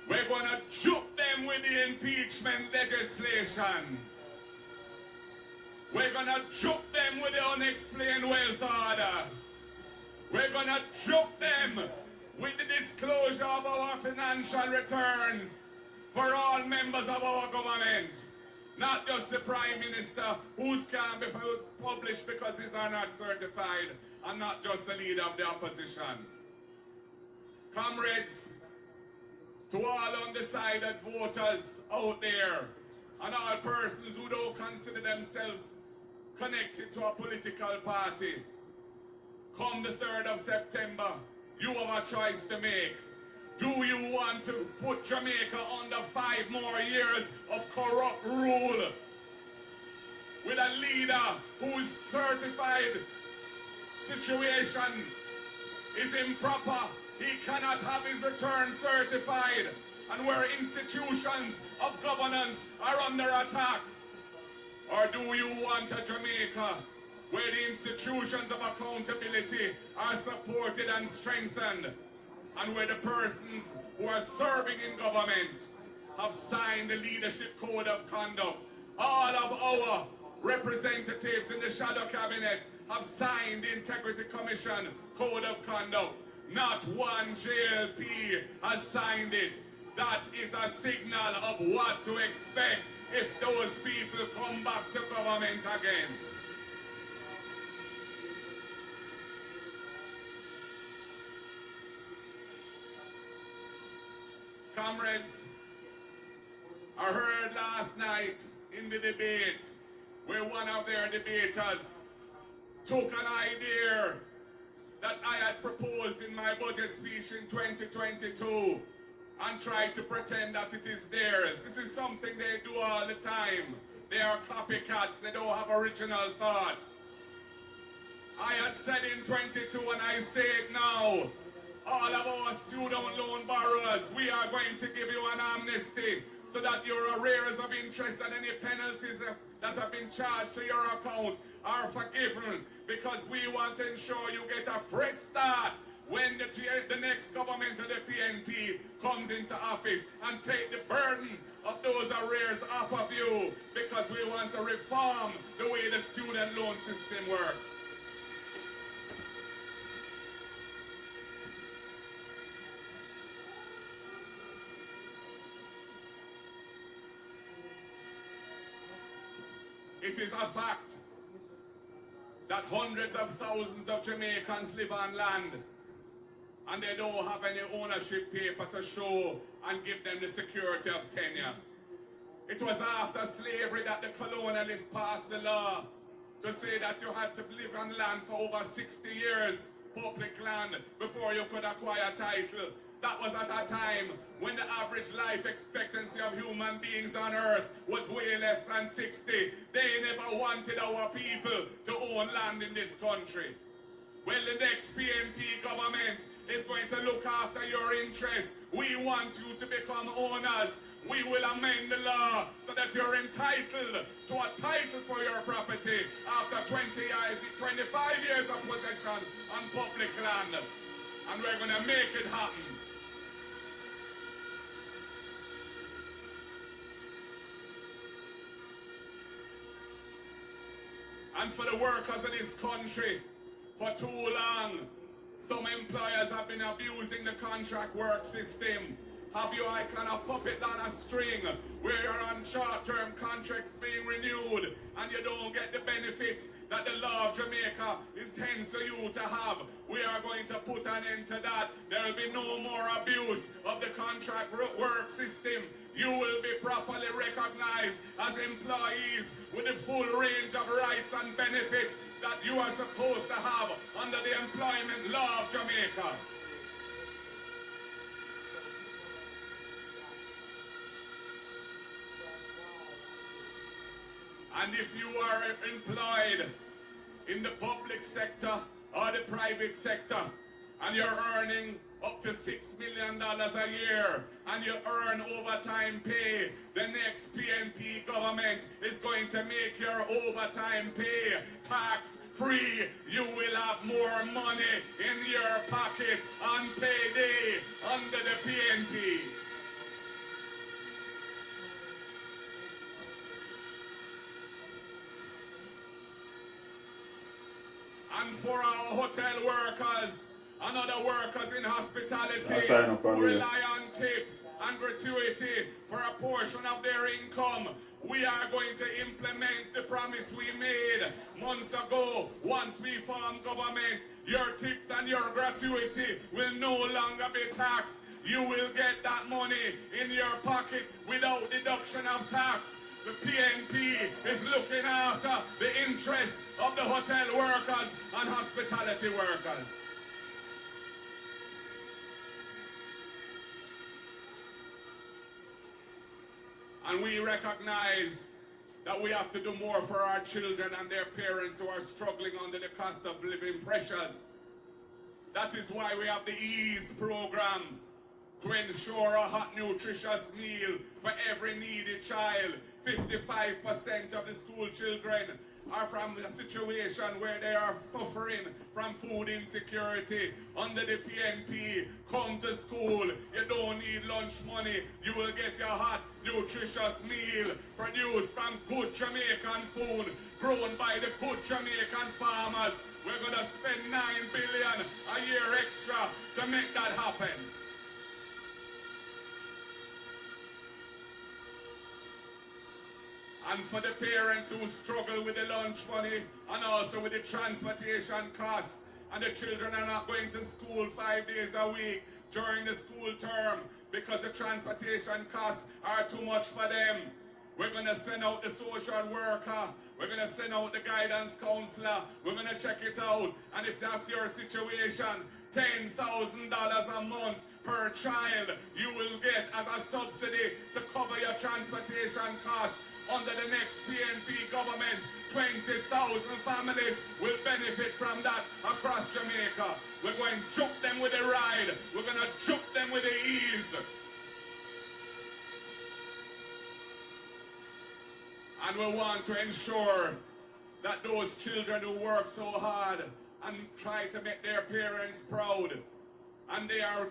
we're going to juke them with the impeachment legislation. We're going to juke them with the unexplained wealth order. We're going to juke them with the disclosure of our financial returns for all members of our government. Not just the Prime Minister, whose can't be published because these are not certified, and not just the leader of the opposition. Comrades, to all undecided voters out there, and all persons who don't consider themselves connected to a political party, come the 3rd of September, you have a choice to make. Do you want to put Jamaica under 5 more years of corrupt rule with a leader whose certified situation is improper? He cannot have his return certified, and where institutions of governance are under attack? Or do you want a Jamaica where the institutions of accountability are supported and strengthened, and where the persons who are serving in government have signed the leadership code of conduct? All of our representatives in the shadow cabinet have signed the Integrity Commission code of conduct. Not one JLP has signed it. That is a signal of what to expect if those people come back to government again. Comrades, I heard last night in the debate where one of their debaters took an idea that I had proposed in my budget speech in 2022 and tried to pretend that it is theirs. This is something they do all the time. They are copycats, they don't have original thoughts. I had said in 22 and I say it now, all of our student loan borrowers, we are going to give you an amnesty so that your arrears of interest and any penalties that have been charged to your account are forgiven, because we want to ensure you get a fresh start when the next government of the PNP comes into office, and take the burden of those arrears off of you, because we want to reform the way the student loan system works. It is a fact that hundreds of thousands of Jamaicans live on land and they don't have any ownership paper to show and give them the security of tenure. It was after slavery that the colonialists passed the law to say that you had to live on land for over 60 years, public land, before you could acquire title. That was at a time when the average life expectancy of human beings on earth was way less than 60. They never wanted our people to own land in this country. Well, the next PNP government is going to look after your interests. We want you to become owners. We will amend the law so that you're entitled to a title for your property after 20 years, 25 years of possession on public land. And we're going to make it happen. And for the workers of this country, for too long, some employers have been abusing the contract work system. Have you icon a puppet on a string where you're on short-term contracts being renewed and you don't get the benefits that the law of Jamaica intends for you to have? We are going to put an end to that. There will be no more abuse of the contract work system. You will be properly recognized as employees with the full range of rights and benefits that you are supposed to have under the employment law of Jamaica. And if you are employed in the public sector or the private sector and you're earning up to $6 million a year and you earn overtime pay, the next PNP government is going to make your overtime pay tax free. You will have more money in your pocket on payday under the PNP. And for our hotel workers and other workers in hospitality who rely on tips and gratuity for a portion of their income, we are going to implement the promise we made months ago. Once we form government, your tips and your gratuity will no longer be taxed. You will get that money in your pocket without deduction of tax. The PNP is looking after the interests of the hotel workers and hospitality workers. And we recognize that we have to do more for our children and their parents who are struggling under the cost of living pressures. That is why we have the EASE program to ensure a hot, nutritious meal for every needy child. 55% of the school children are from a situation where they are suffering from food insecurity. Under the PNP, come to school. You don't need lunch money. You will get your hot, nutritious meal produced from good Jamaican food, grown by the good Jamaican farmers. We're going to spend $9 billion a year extra to make that happen. And for the parents who struggle with the lunch money and also with the transportation costs, and the children are not going to school 5 days a week during the school term because the transportation costs are too much for them, we're going to send out the social worker, we're going to send out the guidance counselor, we're going to check it out. And if that's your situation, $10,000 a month per child you will get as a subsidy to cover your transportation costs. Under the next PNP government, 20,000 families will benefit from that across Jamaica. We're going to juke them with a ride. We're going to juke them with the ease. And we want to ensure that those children who work so hard and try to make their parents proud, and they are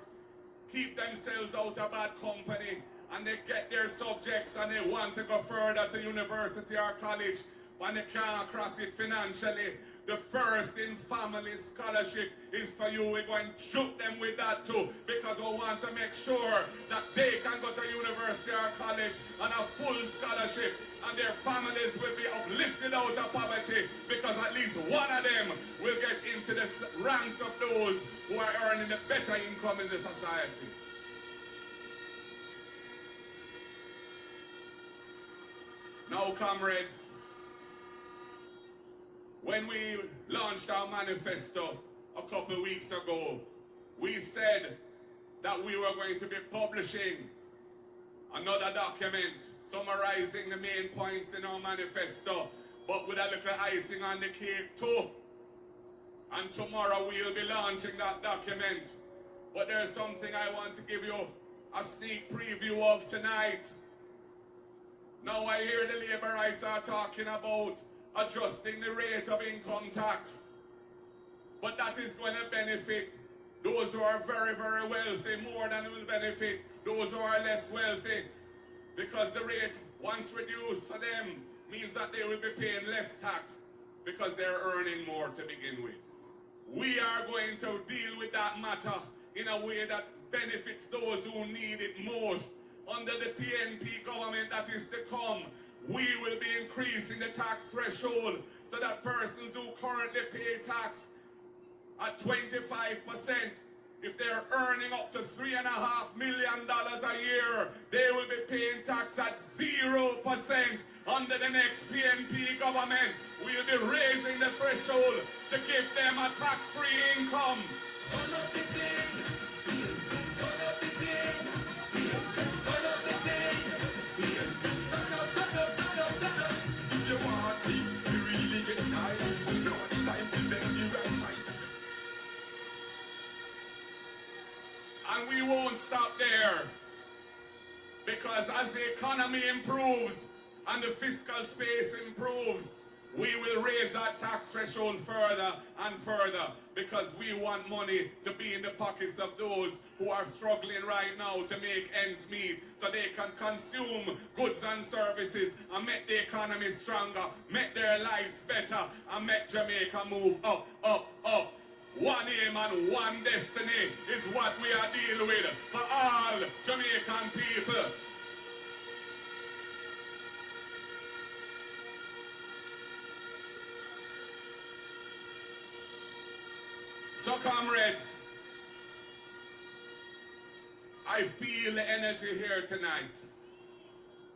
keep themselves out of bad company, and they get their subjects and they want to go further to university or college, when they can't cross it financially, the First in Family Scholarship is for you. We're going to shoot them with that too, because we want to make sure that they can go to university or college on a full scholarship, and their families will be uplifted out of poverty, because at least one of them will get into the ranks of those who are earning a better income in the society. Now, comrades, when we launched our manifesto a couple of weeks ago, we said that we were going to be publishing another document summarizing the main points in our manifesto, but with a little icing on the cake too. And tomorrow we will be launching that document. But there's something I want to give you a sneak preview of tonight. Now I hear the Labourites are talking about adjusting the rate of income tax. But that is going to benefit Those who are very, very wealthy, more than will benefit those who are less wealthy. Because the rate, once reduced for them, means that they will be paying less tax because they're earning more to begin with. We are going to deal with that matter in a way that benefits those who need it most. Under the PNP government that is to come, we will be increasing the tax threshold so that persons who currently pay tax at 25%, if they're earning up to $3.5 million a year, they will be paying tax at 0%. Under the next PNP government, we'll be raising the threshold to give them a tax-free income. Turn up the thing. Turn up the thing. Turn up the thing. Turn up, turn up, turn up, turn up. If you want it, we really get nice. Now the time to make the right choice. And we won't stop there. Because as the economy improves and the fiscal space improves, we will raise our tax threshold further and further because we want money to be in the pockets of those who are struggling right now to make ends meet so they can consume goods and services and make the economy stronger, make their lives better, and make Jamaica move up, up, up. One aim and one destiny is what we are dealing with for all Jamaican people. So, comrades, I feel the energy here tonight.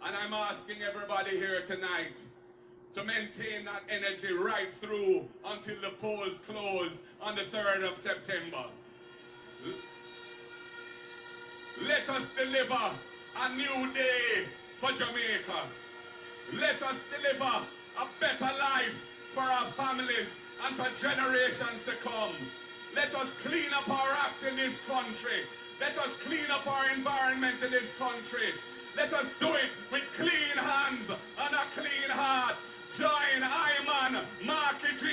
And I'm asking everybody here tonight to maintain that energy right through until the polls close on the 3rd of September. Let us deliver a new day for Jamaica. Let us deliver a better life for our families and for generations to come. Let us clean up our act in this country. Let us clean up our environment in this country. Let us do it with clean hands and a clean heart. Join Iman, Marky G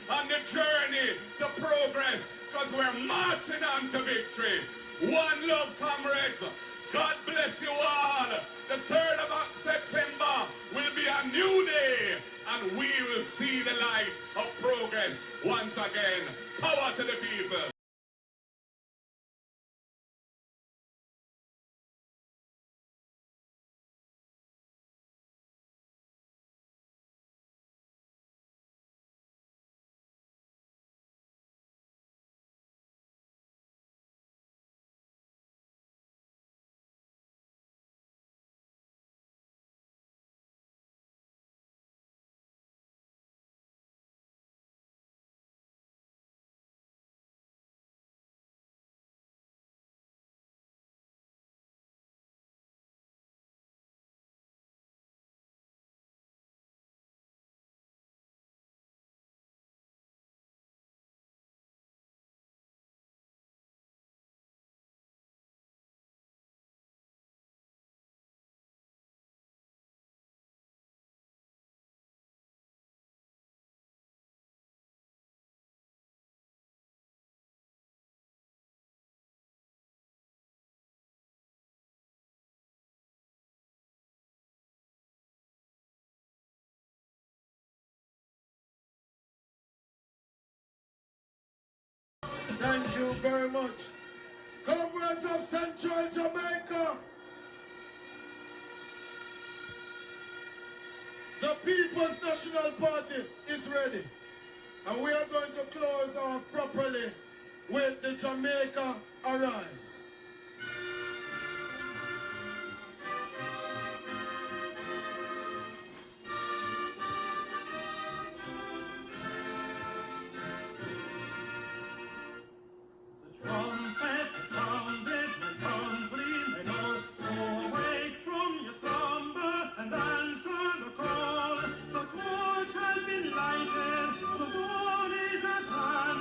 on the journey to progress because we're marching on to victory. One love, comrades. God bless you all. The 3rd of September will be a new day and we will see the light of progress once again. Power to the people. Thank you very much. Comrades of Central Jamaica, the People's National Party is ready. And we are going to close off properly with the Jamaica Arise.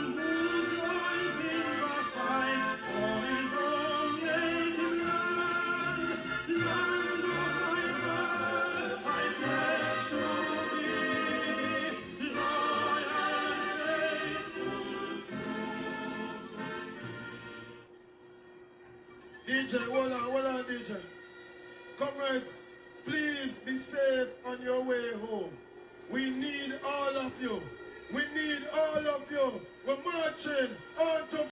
Who joins in the fight for his own DJ, hold on, DJ. Comrades, please be safe on your way home. We need all of you. We need all of you. We're marching on to